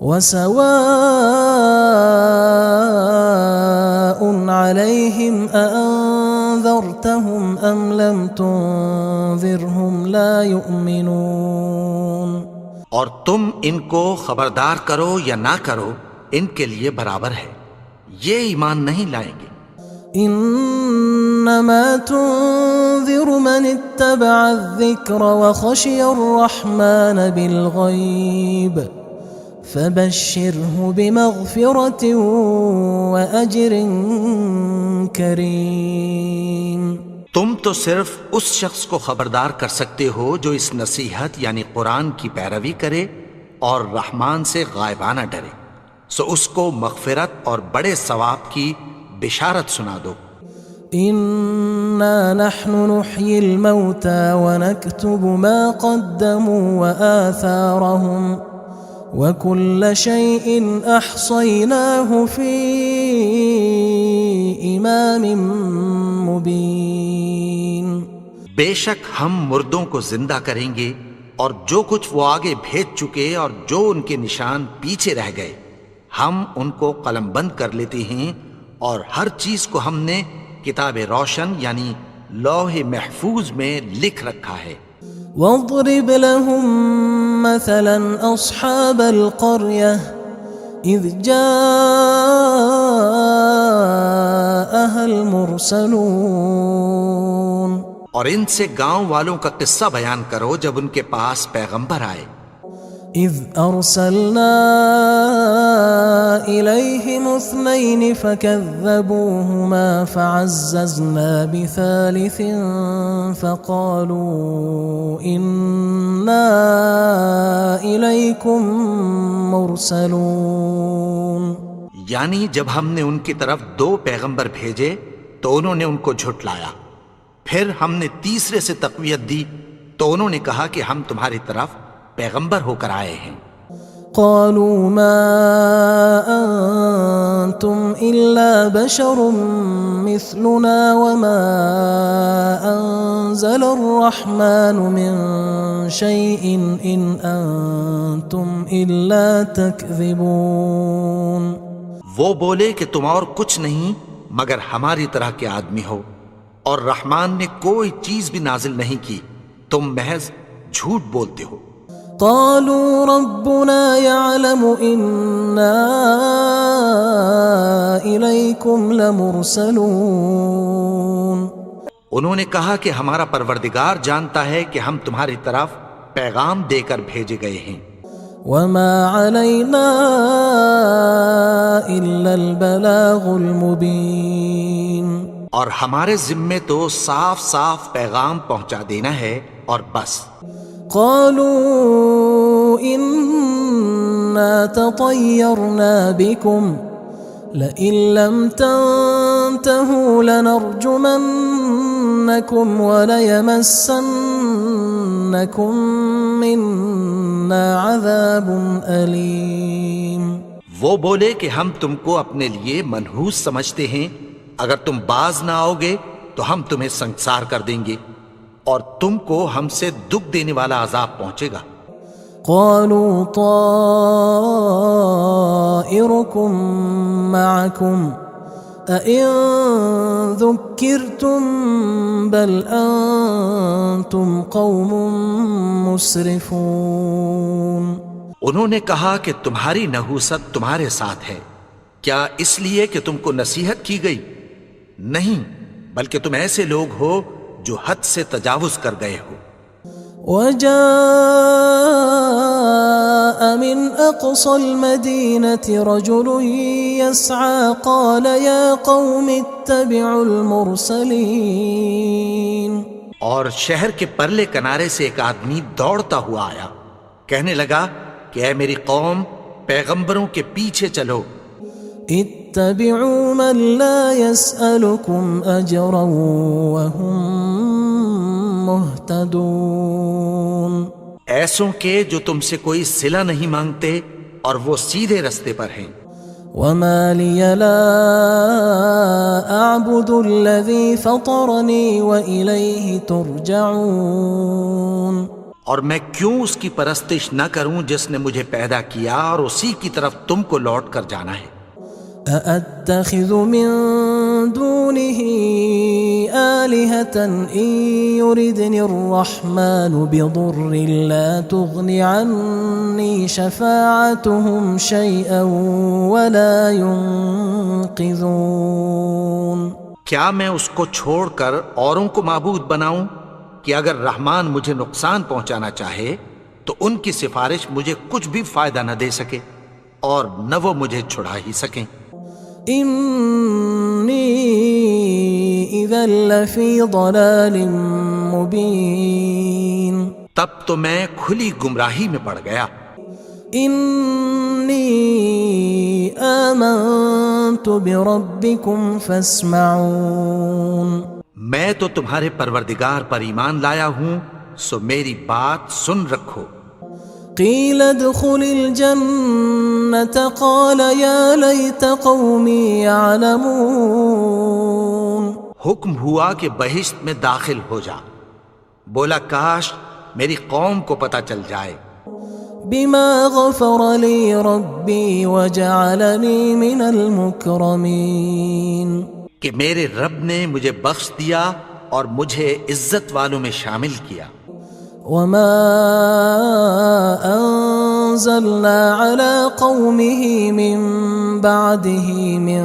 وسواء عليهم أأنذرتهم أم لم تنذرهم لا يؤمنون، اور تم ان کو خبردار کرو یا نہ کرو ان کے لیے برابر ہے، یہ ایمان نہیں لائیں گے۔ إنما تنذر من اتبع الذكر وخشي الرحمن بالغيب فبشره بمغفرة وأجر كريم۔ تم تو صرف اس شخص کو خبردار کر سکتے ہو جو اس نصیحت یعنی قرآن کی پیروی کرے اور رحمان سے غائبانہ ڈرے، سو اس کو مغفرت اور بڑے ثواب کی بشارت سنا دو۔ إنا نحن نحيي الموتى ونكتب ما قدموا وآثارهم وكل شيء أحصيناه في إمام مبين۔ بے شک ہم مردوں کو زندہ کریں گے اور جو کچھ وہ آگے بھیج چکے اور جو ان کے نشان پیچھے رہ گئے ہم ان کو قلم بند کر لیتے ہیں، اور ہر چیز کو ہم نے کتاب روشن یعنی لوح محفوظ میں لکھ رکھا ہے۔ واضرب لهم مثلا أصحاب القرية إذ جاءها المرسلون، اور ان سے گاؤں والوں کا قصہ بیان کرو جب ان کے پاس پیغمبر آئے۔ إذ أرسلنا إليهم 2 فكذبوهما فعززنا بثالث فقالوا إنا إليكم مرسلون، یعنی جب ہم نے ان کی طرف 2 پیغمبر بھیجے تو انہوں نے ان کو جھٹلایا، پھر ہم نے تیسرے سے تقویت دی تو انہوں نے کہا کہ ہم تمہاری طرف پیغمبر ہو کر آئے ہیں۔ قالوا ما أنتم إلا بشر مثلنا وما أنزل الرحمن من شيء إن أنتم إلا تكذبون، وہ بولے کہ تم اور کچھ نہیں مگر ہماری طرح کے آدمی ہو، اور رحمان نے کوئی چیز بھی نازل نہیں کی، تم محض جھوٹ بولتے ہو۔ قالوا ربنا يعلم إنا إليكم لمرسلون، انہوں نے کہا کہ ہمارا پروردگار جانتا ہے کہ ہم تمہاری طرف پیغام دے کر بھیجے گئے ہیں۔ وما علينا إلا البلاغ المبين، اور ہمارے ذمے تو صاف صاف پیغام پہنچا دینا ہے اور بس۔ قالوا إنا تطيرنا بكم لئن لم تنتهوا لنرجمنكم وليمسنكم منا عذاب أليم۔ وہ بولے کہ ہم تم کو اپنے لیے منحوس سمجھتے ہیں، اگر تم باز نہ آؤ گے تو ہم تمہیں سنسار کر دیں گے اور تم کو ہم سے دکھ دینے والا عذاب پہنچے گا۔ قالوا طائركم معكم أئن ذكرتم بل أنتم قوم مسرفون۔ انہوں نے کہا کہ تمہاری نحوست تمہارے ساتھ ہے، کیا اس لیے کہ تم کو نصیحت کی گئی؟ نہیں، بلکہ تم ایسے لوگ ہو جو حد سے تجاوز کر گئے ہو۔ وجاء من أقصى المدينة رجل يسعى قال يا قوم اتبعوا المرسلين۔ اور شہر کے پرلے کنارے سے ایک آدمی دوڑتا ہوا آیا، کہنے لگا کہ اے میری قوم، پیغمبروں کے پیچھے چلو۔ اتبعوا من لا يسألكم أجرا وهم مهتدون۔ ایسوں کے جو تم سے کوئی صلہ نہیں مانگتے اور وہ سیدھے رستے پر ہیں۔ وما لي لا أعبد الذي فطرني وإليه ترجعون۔ اور میں کیوں اس کی پرستش نہ کروں جس نے مجھے پیدا کیا اور اسی کی طرف تم کو لوٹ کر جانا ہے۔ أأتخذ من دونه آلهة إن يردني الرحمن بضر لا تغن عني شفاعتهم شيئا ولا ينقذون۔ کیا میں اس کو چھوڑ کر اوروں کو معبود بناؤں کہ اگر رحمان مجھے نقصان پہنچانا چاہے تو ان کی سفارش مجھے کچھ بھی فائدہ نہ دے سکے اور نہ وہ مجھے چھڑا ہی سکیں۔ إني إذا لفي ضلال مبين۔ تب تو میں کھلی گمراہی میں پڑ گیا۔ إني آمنت بربكم فاسمعون۔ میں تو تمہارے پروردگار پر ایمان لایا ہوں، سو میری بات سن رکھو۔ قيل ادخل الجنة قال يا ليت قومي يعلمون۔ حکم ہوا کہ بہشت میں داخل ہو جا، بولا کاش میری قوم کو پتہ چل جائے۔ بما غفر لي ربي وجعلني من المكرمين۔ کہ میرے رب نے مجھے بخش دیا اور مجھے عزت والوں میں شامل کیا۔ وما أنزلنا على قومه من بعده من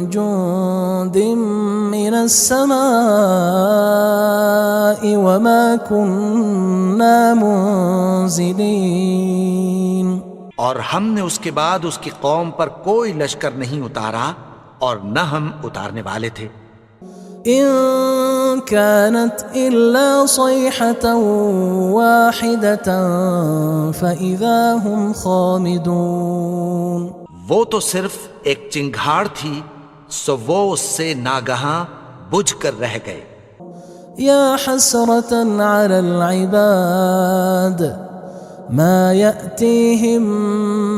جند من السماء وما كنا منزلين۔ اور ہم نے اس کے بعد اس کی قوم پر کوئی لشکر نہیں اتارا اور نہ ہم اتارنے والے تھے۔ إن كانت إلا صيحة واحدة فإذا هم خامدون۔ وہ تو صرف ایک چنگھاڑ تھی، سو وہ اس سے ناگہاں بجھ کر رہ گئے۔ يا حسرة على العباد ما يأتيهم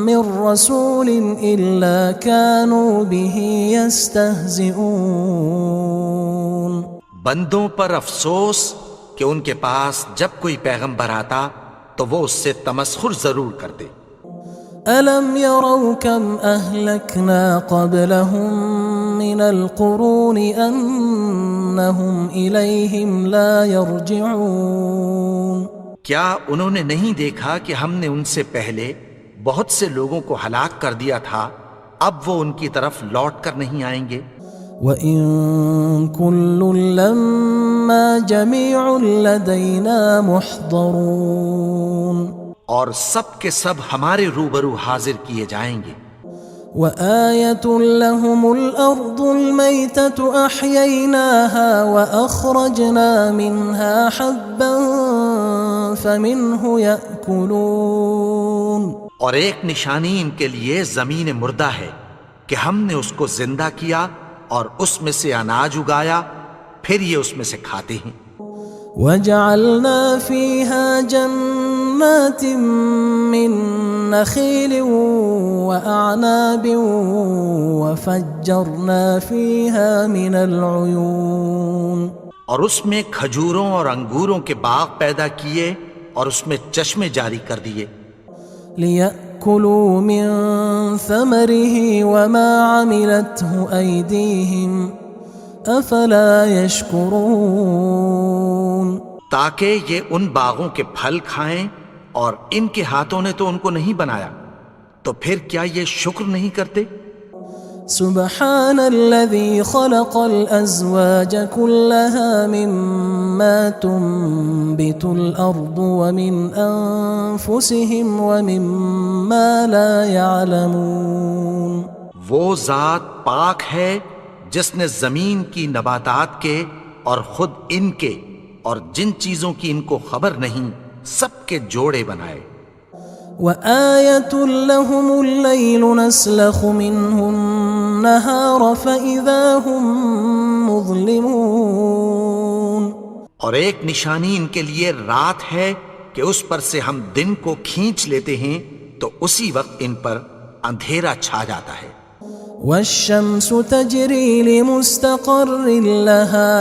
من رسول إلا كانوا به يستهزئون۔ بندوں پر افسوس کہ ان کے پاس جب کوئی پیغمبر آتا تو وہ اس سے تمسخر ضرور کرتے۔ ألم يروا كم أهلكنا قبلهم من القرون أنهم إليهم لا يرجعون۔ کیا انہوں نے نہیں دیکھا کہ ہم نے ان سے پہلے بہت سے لوگوں کو ہلاک کر دیا تھا، اب وہ ان کی طرف لوٹ کر نہیں آئیں گے۔ وَإِن كُلٌّ لَمَّا جَمِيعٌ لَدَيْنَا مُحْضَرُونَ۔ اور سب کے سب ہمارے روبرو حاضر کیے جائیں گے۔ وآية لهم الأرض الميتة أحييناها وأخرجنا منها حبا فمنه يأكلون. اور ایک نشانی ان کے لیے زمین مردہ ہے کہ ہم نے اس کو زندہ کیا اور اس میں سے اناج اگایا، پھر یہ اس میں سے کھاتے ہیں. وجعلنا فيها جنات من نخيل وأعناب وفجرنا فيها من العيون. اور اس میں کھجوروں اور انگوروں کے باغ پیدا کیے اور اس میں چشمے جاری کر دیے. ليأكلوا من ثمره وما عملته أيديهم أفلا يشكرون. تاکہ یہ ان باغوں کے پھل کھائیں اور ان کے ہاتھوں نے تو ان کو نہیں بنایا، تو پھر کیا یہ شکر نہیں کرتے؟ سبحان الذي خلق الأزواج كلها مما تنبت الأرض ومن أنفسهم ومما لا يعلمون. وہ ذات پاک ہے جس نے زمین کی نباتات کے اور خود ان کے اور جن چیزوں کی ان کو خبر نہیں سب کے جوڑے بنائے. وآية لهم الليل نسلخ منه النهار فإذا هم مظلمون. اور ایک نشانی ان کے لیے رات ہے کہ اس پر سے ہم دن کو کھینچ لیتے ہیں تو اسی وقت ان پر اندھیرا چھا جاتا ہے. والشمس تجري لمستقر لها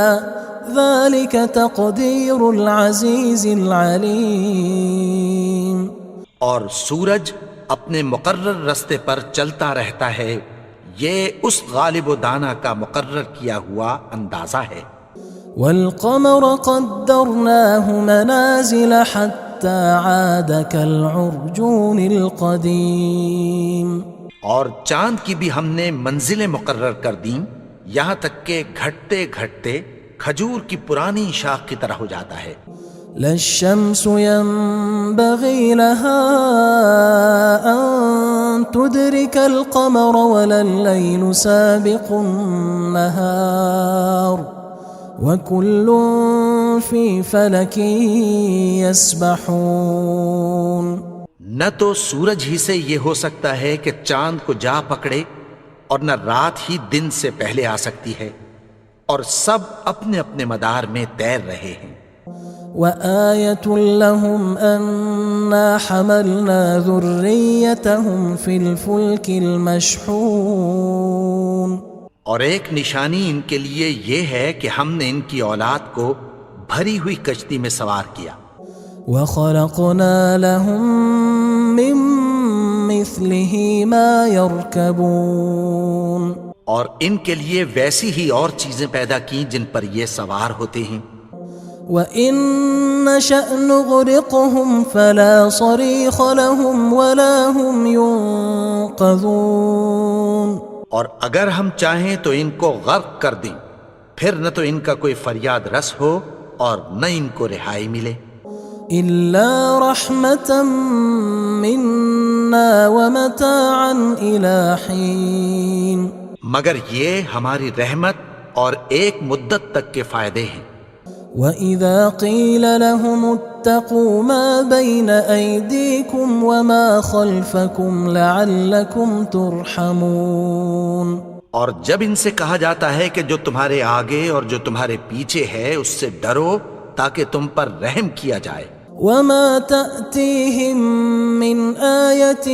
ذلك تقدير العزيز العليم. اور سورج اپنے مقرر رستے پر چلتا رہتا ہے، یہ اس غالب و دانا کا مقرر کیا ہوا اندازہ ہے. والقمر قدرناه منازل حتى عاد كالعرجون القديم. اور چاند کی بھی ہم نے منزلیں مقرر کر دیں، یہاں تک کہ گھٹتے گھٹتے کھجور کی پرانی شاخ کی طرح ہو جاتا ہے. لا الشمس ينبغي لها أن تدرك القمر ولا الليل سابق النهار وكل في فلك يسبحون. نہ تو سورج ہی سے یہ ہو سکتا ہے کہ چاند کو جا پکڑے، اور نہ رات ہی دن سے پہلے آ سکتی ہے، اور سب اپنے اپنے مدار میں تیر رہے ہیں. وآية لهم أنا حملنا ذريتهم في الفلك المشحون. اور ایک نشانی ان کے لیے یہ ہے کہ ہم نے ان کی اولاد کو بھری ہوئی کشتی میں سوار کیا. وخلقنا لهم من مثله ما يركبون. اور ان کے لیے ویسی ہی اور چیزیں پیدا کی جن پر یہ سوار ہوتے ہیں. وَإِن نَّشَأْ نُغْرِقْهُمْ فَلَا صَرِيخَ لَهُمْ وَلَا هُمْ يُنقَذُونَ. اور اگر ہم چاہیں تو ان کو غرق کر دیں، پھر نہ تو ان کا کوئی فریاد رس ہو اور نہ ان کو رہائی ملے. إِلَّا رَحْمَةً مِنَّا وَمَتَاعًا إِلَى حِينٍ. مگر یہ ہماری رحمت اور ایک مدت تک کے فائدے ہیں. وَإِذَا قِيلَ لَهُمُ اتَّقُوا مَا بَيْنَ أَيْدِيكُمْ وَمَا خَلْفَكُمْ لَعَلَّكُمْ تُرْحَمُونَ. اور جب ان سے کہا جاتا ہے کہ جو تمہارے آگے اور جو تمہارے پیچھے ہے اس سے ڈرو تاکہ تم پر رحم کیا جائے. وَمَا تَأْتِيهِم مِّنْ آيَةٍ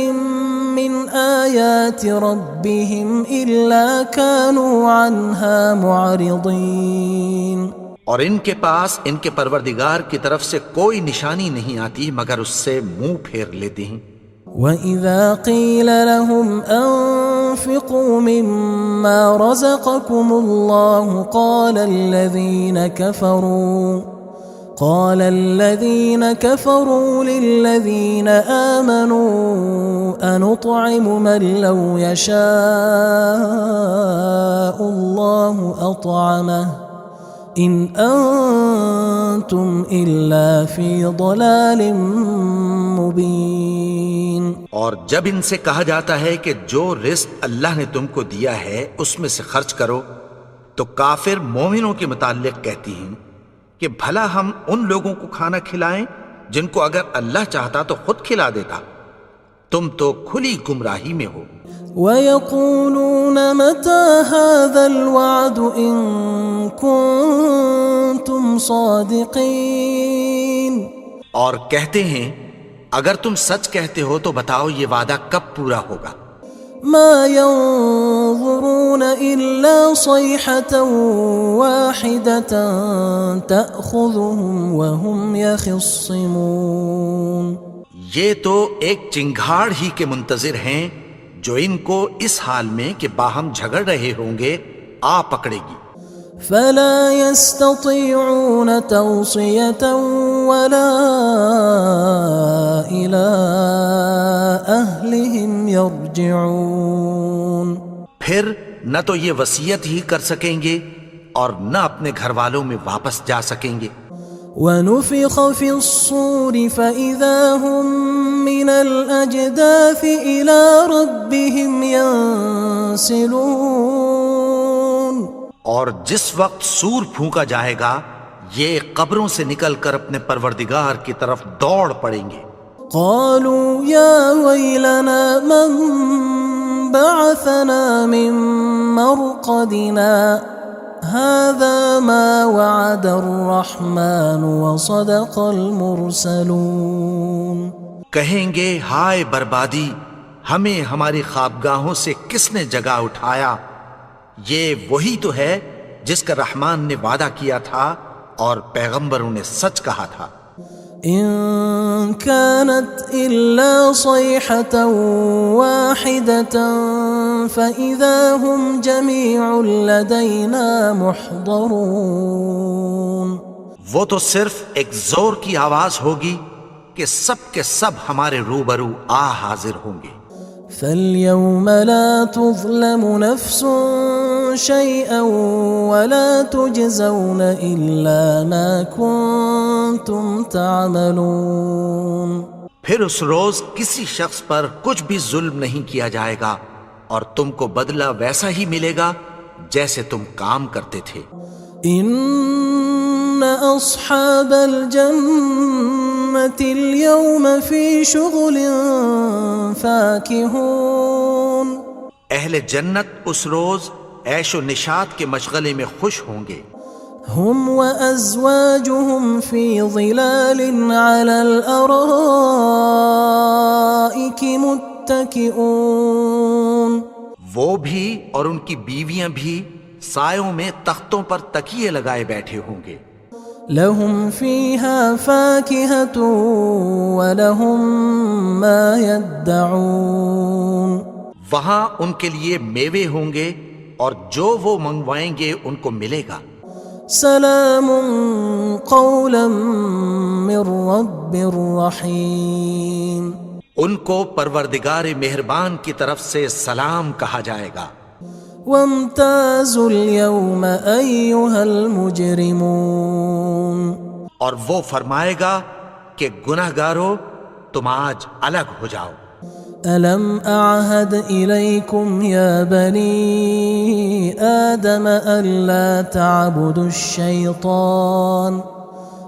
مِّنْ آيَاتِ رَبِّهِمْ إِلَّا كَانُوا عَنْهَا مُعْرِضِينَ. اور ان کے پاس ان کے پروردگار کی طرف سے کوئی نشانی نہیں آتی مگر اس سے منہ پھیر لیتے ہیں. وَإِذَا قِيلَ لَهُمْ أَنفِقُوا مِمَّا رَزَقَكُمُ اللَّهُ قَالَ الَّذِينَ كَفَرُوا لِلَّذِينَ آمَنُوا أَنُطْعِمُ مَن لَّوْ يَشَاءُ اللَّهُ أَطْعَمَهُ إن أنتم إلا في ضلال مبين. اور جب ان سے کہا جاتا ہے کہ جو رزق اللہ نے تم کو دیا ہے اس میں سے خرچ کرو، تو کافر مومنوں کے متعلق کہتی ہیں کہ بھلا ہم ان لوگوں کو کھانا کھلائیں جن کو اگر اللہ چاہتا تو خود کھلا دیتا، تم تو کھلی گمراہی میں ہو. وَيَقُولُونَ مَتَى هَذَا الْوَعْدُ إِن كُنتُمْ صَادِقِينَ. اور کہتے ہیں اگر تم سچ کہتے ہو تو بتاؤ یہ وعدہ کب پورا ہوگا. مَا يَنظُرُونَ إِلَّا صَيْحَةً وَاحِدَةً تَأْخُذُهُمْ وَهُمْ يَخِصِّمُونَ. یہ تو ایک چنگھاڑ ہی کے منتظر ہیں جو ان کو اس حال میں کہ باہم جھگڑ رہے ہوں گے آ پکڑے گی. فَلَا يَسْتَطِيعُونَ تَوْصِيَةً وَلَا إِلَىٰ أَهْلِهِمْ يَرْجِعُونَ. پھر نہ تو یہ وصیت ہی کر سکیں گے اور نہ اپنے گھر والوں میں واپس جا سکیں گے. وَنُفِخَ فِي الصُّورِ فَإِذَا هُم مِّنَ الْأَجْدَاثِ إِلَىٰ رَبِّهِمْ يَنسِلُونَ. اور جس وقت سور پھونکا جائے گا یہ قبروں سے نکل کر اپنے پروردگار کی طرف دوڑ پڑیں گے. قالوا يا ويلنا من بعثنا من مرقدنا هذا ما وعد الرحمن وصدق المرسلون. کہیں گے ہائے بربادی، ہمیں ہماری خوابگاہوں سے کس نے جگا اٹھایا؟ یہ وہی تو ہے جس کا رحمان نے وعدہ کیا تھا اور پیغمبروں نے سچ کہا تھا. إن كانت إلا صيحة واحدة فإذا هم جميع لدينا محضرون. وہ تو صرف ایک زور کی آواز ہوگی کہ سب کے سب ہمارے روبرو آ حاضر ہوں گے. فاليوم لا تظلم نفس شيئا ولا تجزون إلا ما كنتم تعملون. پھر اس روز کسی شخص پر کچھ بھی ظلم نہیں کیا جائے گا اور تم کو بدلہ ویسا ہی ملے گا جیسے تم کام کرتے تھے. إن أصحاب الجنة اليوم في شغل فاكهون. اہل جنت اس روز عیش و نشاط کے مشغلے میں خوش ہوں گے. هم وأزواجهم في ظلال على الأرائك متكئون. وہ بھی اور ان کی بیویاں بھی سایوں میں تختوں پر تکیے لگائے بیٹھے ہوں گے. لهم فيها فاكهة ولهم ما يدعون. وہاں ان کے لیے میوے ہوں گے اور جو وہ منگوائیں گے ان کو ملے گا. سلام قولا من رب رحیم. ان کو پروردگار مہربان کی طرف سے سلام کہا جائے گا. وامتازوا اليوم أيها المجرمون. اور وہ فرمائے گا کہ گناہگارو تم آج الگ ہو جاؤ. ألم أعهد إليكم يا بني آدم ألا تعبدوا الشيطان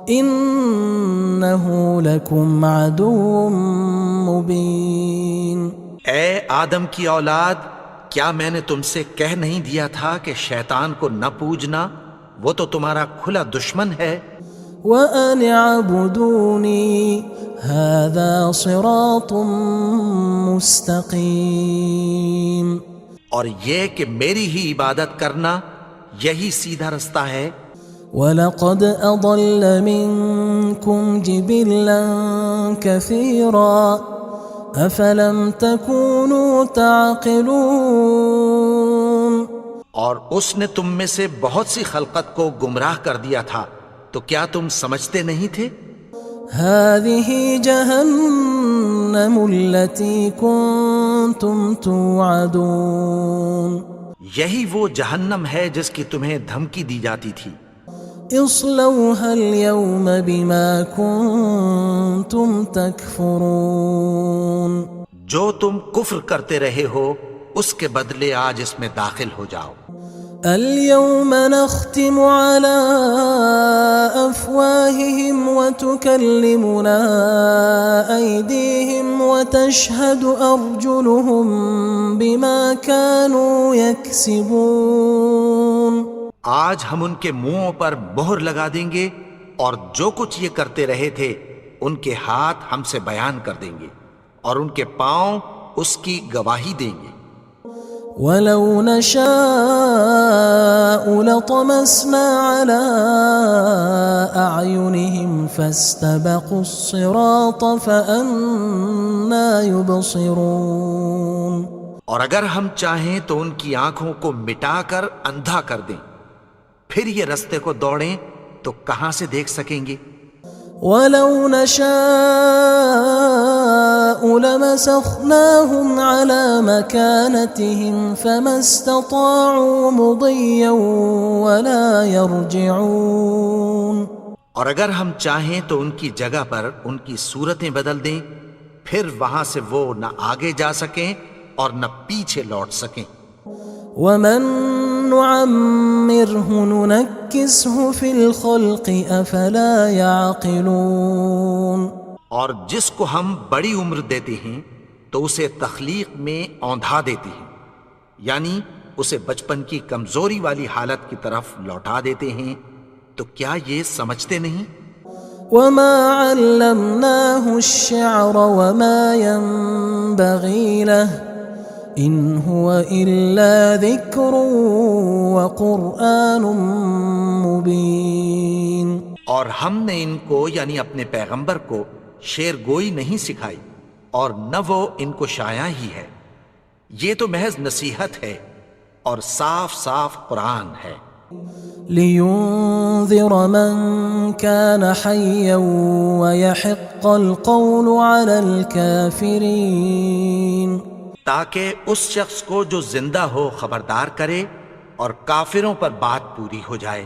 إنه لكم عدو مبين. اے آدم کی اولاد، کیا میں نے تم سے کہہ نہیں دیا تھا کہ شیطان کو نہ پوجنا، وہ تو تمہارا کھلا دشمن ہے. وَأَنِ اعْبُدُونِي هَذَا صِرَاطٌ مُسْتَقِيمٌ. اور یہ کہ میری ہی عبادت کرنا یہی سیدھا رستہ ہے. وَلَقَدْ أَضَلَّ مِنْكُمْ جِبِلًّا كَثِيرًا أَفَلَمْ تَكُونُوا تَعْقِلُونَ. اور اس نے تم میں سے بہت سی خلقت کو گمراہ کر دیا تھا، تو کیا تم سمجھتے نہیں تھے؟ هذه جهنم التي كنتم توعدون. یہی وہ جہنم ہے جس کی تمہیں دھمکی دی جاتی تھی. اصلوها اليوم بما كنتم تكفرون جو تم کفر کرتے رہے ہو اس کے بدلے آج اس میں داخل ہو جاؤ. اليوم نختم على أفواههم وتكلمنا أيديهم وتشهد أرجلهم بما كانوا يكسبون. آج ہم ان کے منہوں پر مہر لگا دیں گے اور جو کچھ یہ کرتے رہے تھے ان کے ہاتھ ہم سے بیان کر دیں گے اور ان کے پاؤں اس کی گواہی دیں گے. وَلَوْ نَشَاءُ لَطَمَسْنَا عَلَىٰ أَعْيُنِهِمْ فَاسْتَبَقُوا الصِّرَاطَ فَأَنَّىٰ يُبْصِرُونَ. اور اگر ہم چاہیں تو ان کی آنکھوں کو مٹا کر اندھا کر دیں، پھر یہ رستے کو دوڑیں تو کہاں سے دیکھ سکیں گے. وَلَوْ نَشَاءُ لَمَسَخْنَاهُمْ عَلَىٰ مَكَانَتِهِمْ فَمَا اسْتَطَاعُوا مُضِيًّا وَلَا يَرْجِعُونَ. اور اگر ہم چاہیں تو ان کی جگہ پر ان کی صورتیں بدل دیں، پھر وہاں سے وہ نہ آگے جا سکیں اور نہ پیچھے لوٹ سکیں. وَمَن نُعَمِّرْهُ نُنَكِّسْهُ فِي الْخَلْقِ أَفَلَا يَعْقِلُونَ. اور جس کو ہم بڑی عمر دیتے ہیں تو اسے تخلیق میں اوندھا دیتے ہیں، یعنی اسے بچپن کی کمزوری والی حالت کی طرف لوٹا دیتے ہیں. تو کیا یہ سمجھتے نہیں؟ وَمَا عَلَّمْنَاهُ الشِّعْرَ وَمَا يَنبَغِي لَهُ إِنْ هُوَ إِلَّا ذِكْرٌ وَقُرْآنٌ مُبِينٌ. اور ہم نے ان کو یعنی اپنے پیغمبر کو شعر گوئی نہیں سکھائی اور نہ وہ ان کو شایع ہی ہے، یہ تو محض نصیحت ہے اور صاف صاف قرآن ہے. لِيُنذِرَ مَن كَانَ حَيًّا وَيَحِقَّ الْقَوْلُ عَلَى الْكَافِرِينَ. تاکہ اس شخص کو جو زندہ ہو خبردار کرے اور کافروں پر بات پوری ہو جائے.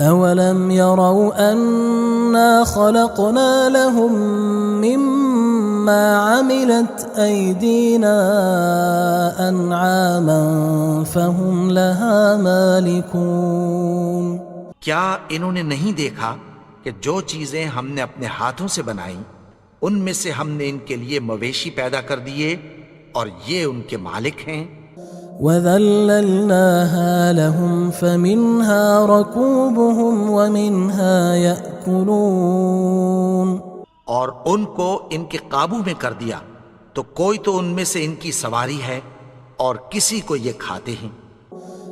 أَوَلَمْ يَرَوْا أَنَّا خَلَقْنَا لَهُم مِّمَّا عَمِلَتْ أَيْدِينَا أَنْعَامًا فَهُمْ لَهَا مَالِكُونَ. کیا انہوں نے نہیں دیکھا کہ جو چیزیں ہم نے اپنے ہاتھوں سے بنائیں ان میں سے ہم نے ان کے لیے مویشی پیدا کر دیے اور یہ ان کے مالک ہیں. وَذَلَّلْنَاهَا لَهُمْ فَمِنْهَا رَكُوبُهُمْ وَمِنْهَا يَأْكُلُونَ. اور ان کو ان کے قابو میں کر دیا تو کوئی تو ان میں سے ان کی سواری ہے اور کسی کو یہ کھاتے ہیں.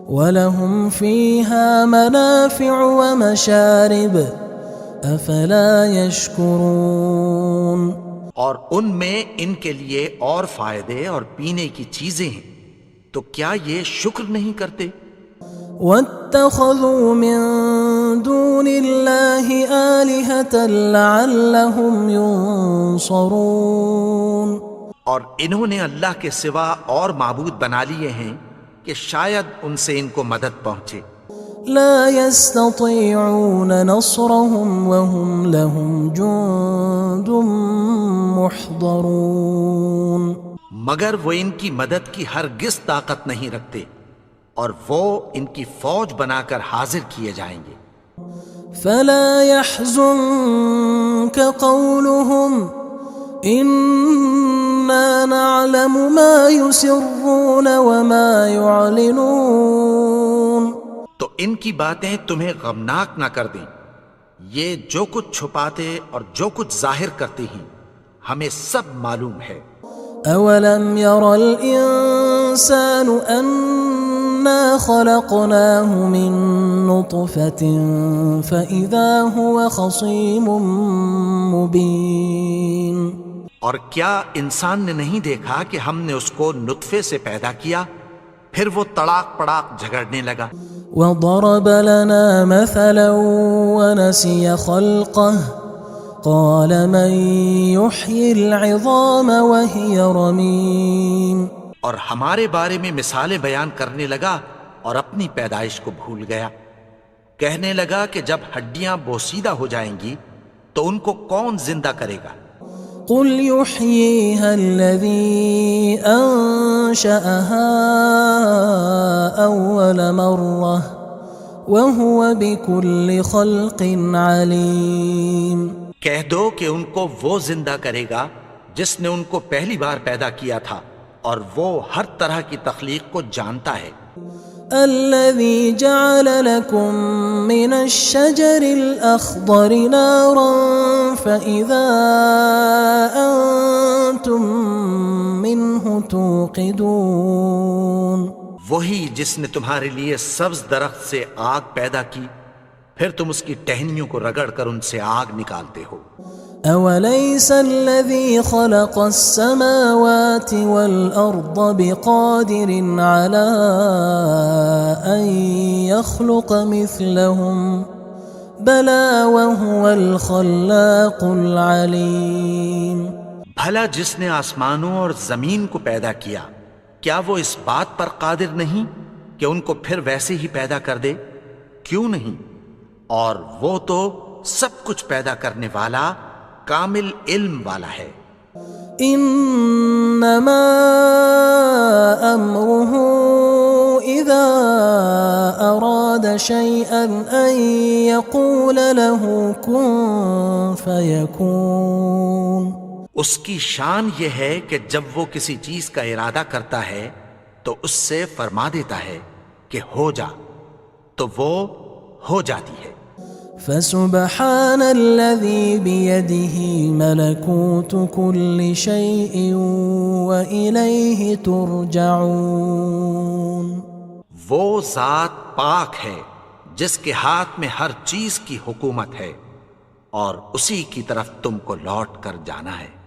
وَلَهُمْ فِيهَا مَنَافِعُ وَمَشَارِبُ أَفَلَا يَشْكُرُونَ. اور ان میں ان کے لیے اور فائدے اور پینے کی چیزیں ہیں، تو کیا یہ شکر نہیں کرتے؟ وَاتَّخَذُوا مِن دُونِ اللَّهِ آلِهَةً لَعَلَّهُمْ يُنصَرُونَ. اور انہوں نے اللہ کے سوا اور معبود بنا لیے ہیں کہ شاید ان سے ان کو مدد پہنچے. لا يستطيعون نصرهم وهم لهم جند محضرون. مگر وہ ان کی مدد کی ہرگز طاقت نہیں رکھتے اور وہ ان کی فوج بنا کر حاضر کیے جائیں گے. فلا يحزنك قولهم إنا نعلم ما يسرون وما يعلنون. تو ان کی باتیں تمہیں غمناک نہ کر دیں، یہ جو کچھ چھپاتے اور جو کچھ ظاہر کرتے ہیں ہمیں سب معلوم ہے. أولم ير الإنسان أنا خلقناه من نطفة فإذا هو خصيم مبين. اور کیا انسان نے نہیں دیکھا کہ ہم نے اس کو نطفے سے پیدا کیا پھر وہ تڑاک پڑاک جھگڑنے لگا. وضرب لنا مثلا ونسي خلقه قال من يحيي العظام وهي رميم. اور ہمارے بارے میں مثالیں بیان کرنے لگا اور اپنی پیدائش کو بھول گیا. کہنے لگا کہ جب ہڈیاں بوسیدہ ہو جائیں گی تو ان کو کون زندہ کرے گا؟ قل يحييها الذي أنشأها أول مرة وهو بكل خلق عليم۔ کہہ دو کہ ان کو وہ زندہ کرے گا جس نے ان کو پہلی بار پیدا کیا تھا، اور وہ ہر طرح کی تخلیق کو جانتا ہے۔ الذي جعل لكم من الشجر الأخضر نارا فإذا أنتم منه توقدون۔ وہی جس نے تمہارے لیے سبز درخت سے آگ پیدا کی، پھر تم اس کی ٹہنیوں کو رگڑ کر ان سے آگ نکالتے ہو۔ أوليس الذي خلق السماوات والأرض بقادر على أن يخلق مثلهم بلى وهو الخلاق العليم۔ بھلا جس نے آسمانوں اور زمین کو پیدا کیا، کیا وہ اس بات پر قادر نہیں کہ ان کو پھر ویسے ہی پیدا کر دے؟ کیوں نہیں؟ اور وہ تو سب کچھ پیدا کرنے والا، کامل علم والا ہے۔ انما امره اذا اراد شيئا ان يقول له كن فيكون۔ اس کی شان یہ ہے کہ جب وہ کسی چیز کا ارادہ کرتا ہے تو اس سے فرما دیتا ہے کہ ہو جا، تو وہ ہو جاتی ہے۔ فسبحان الذي بيده ملكوت كل شيء وإليه ترجعون۔ وہ ذات پاک ہے جس کے ہاتھ میں ہر چیز کی حکومت ہے، اور اسی کی طرف تم کو لوٹ کر جانا ہے۔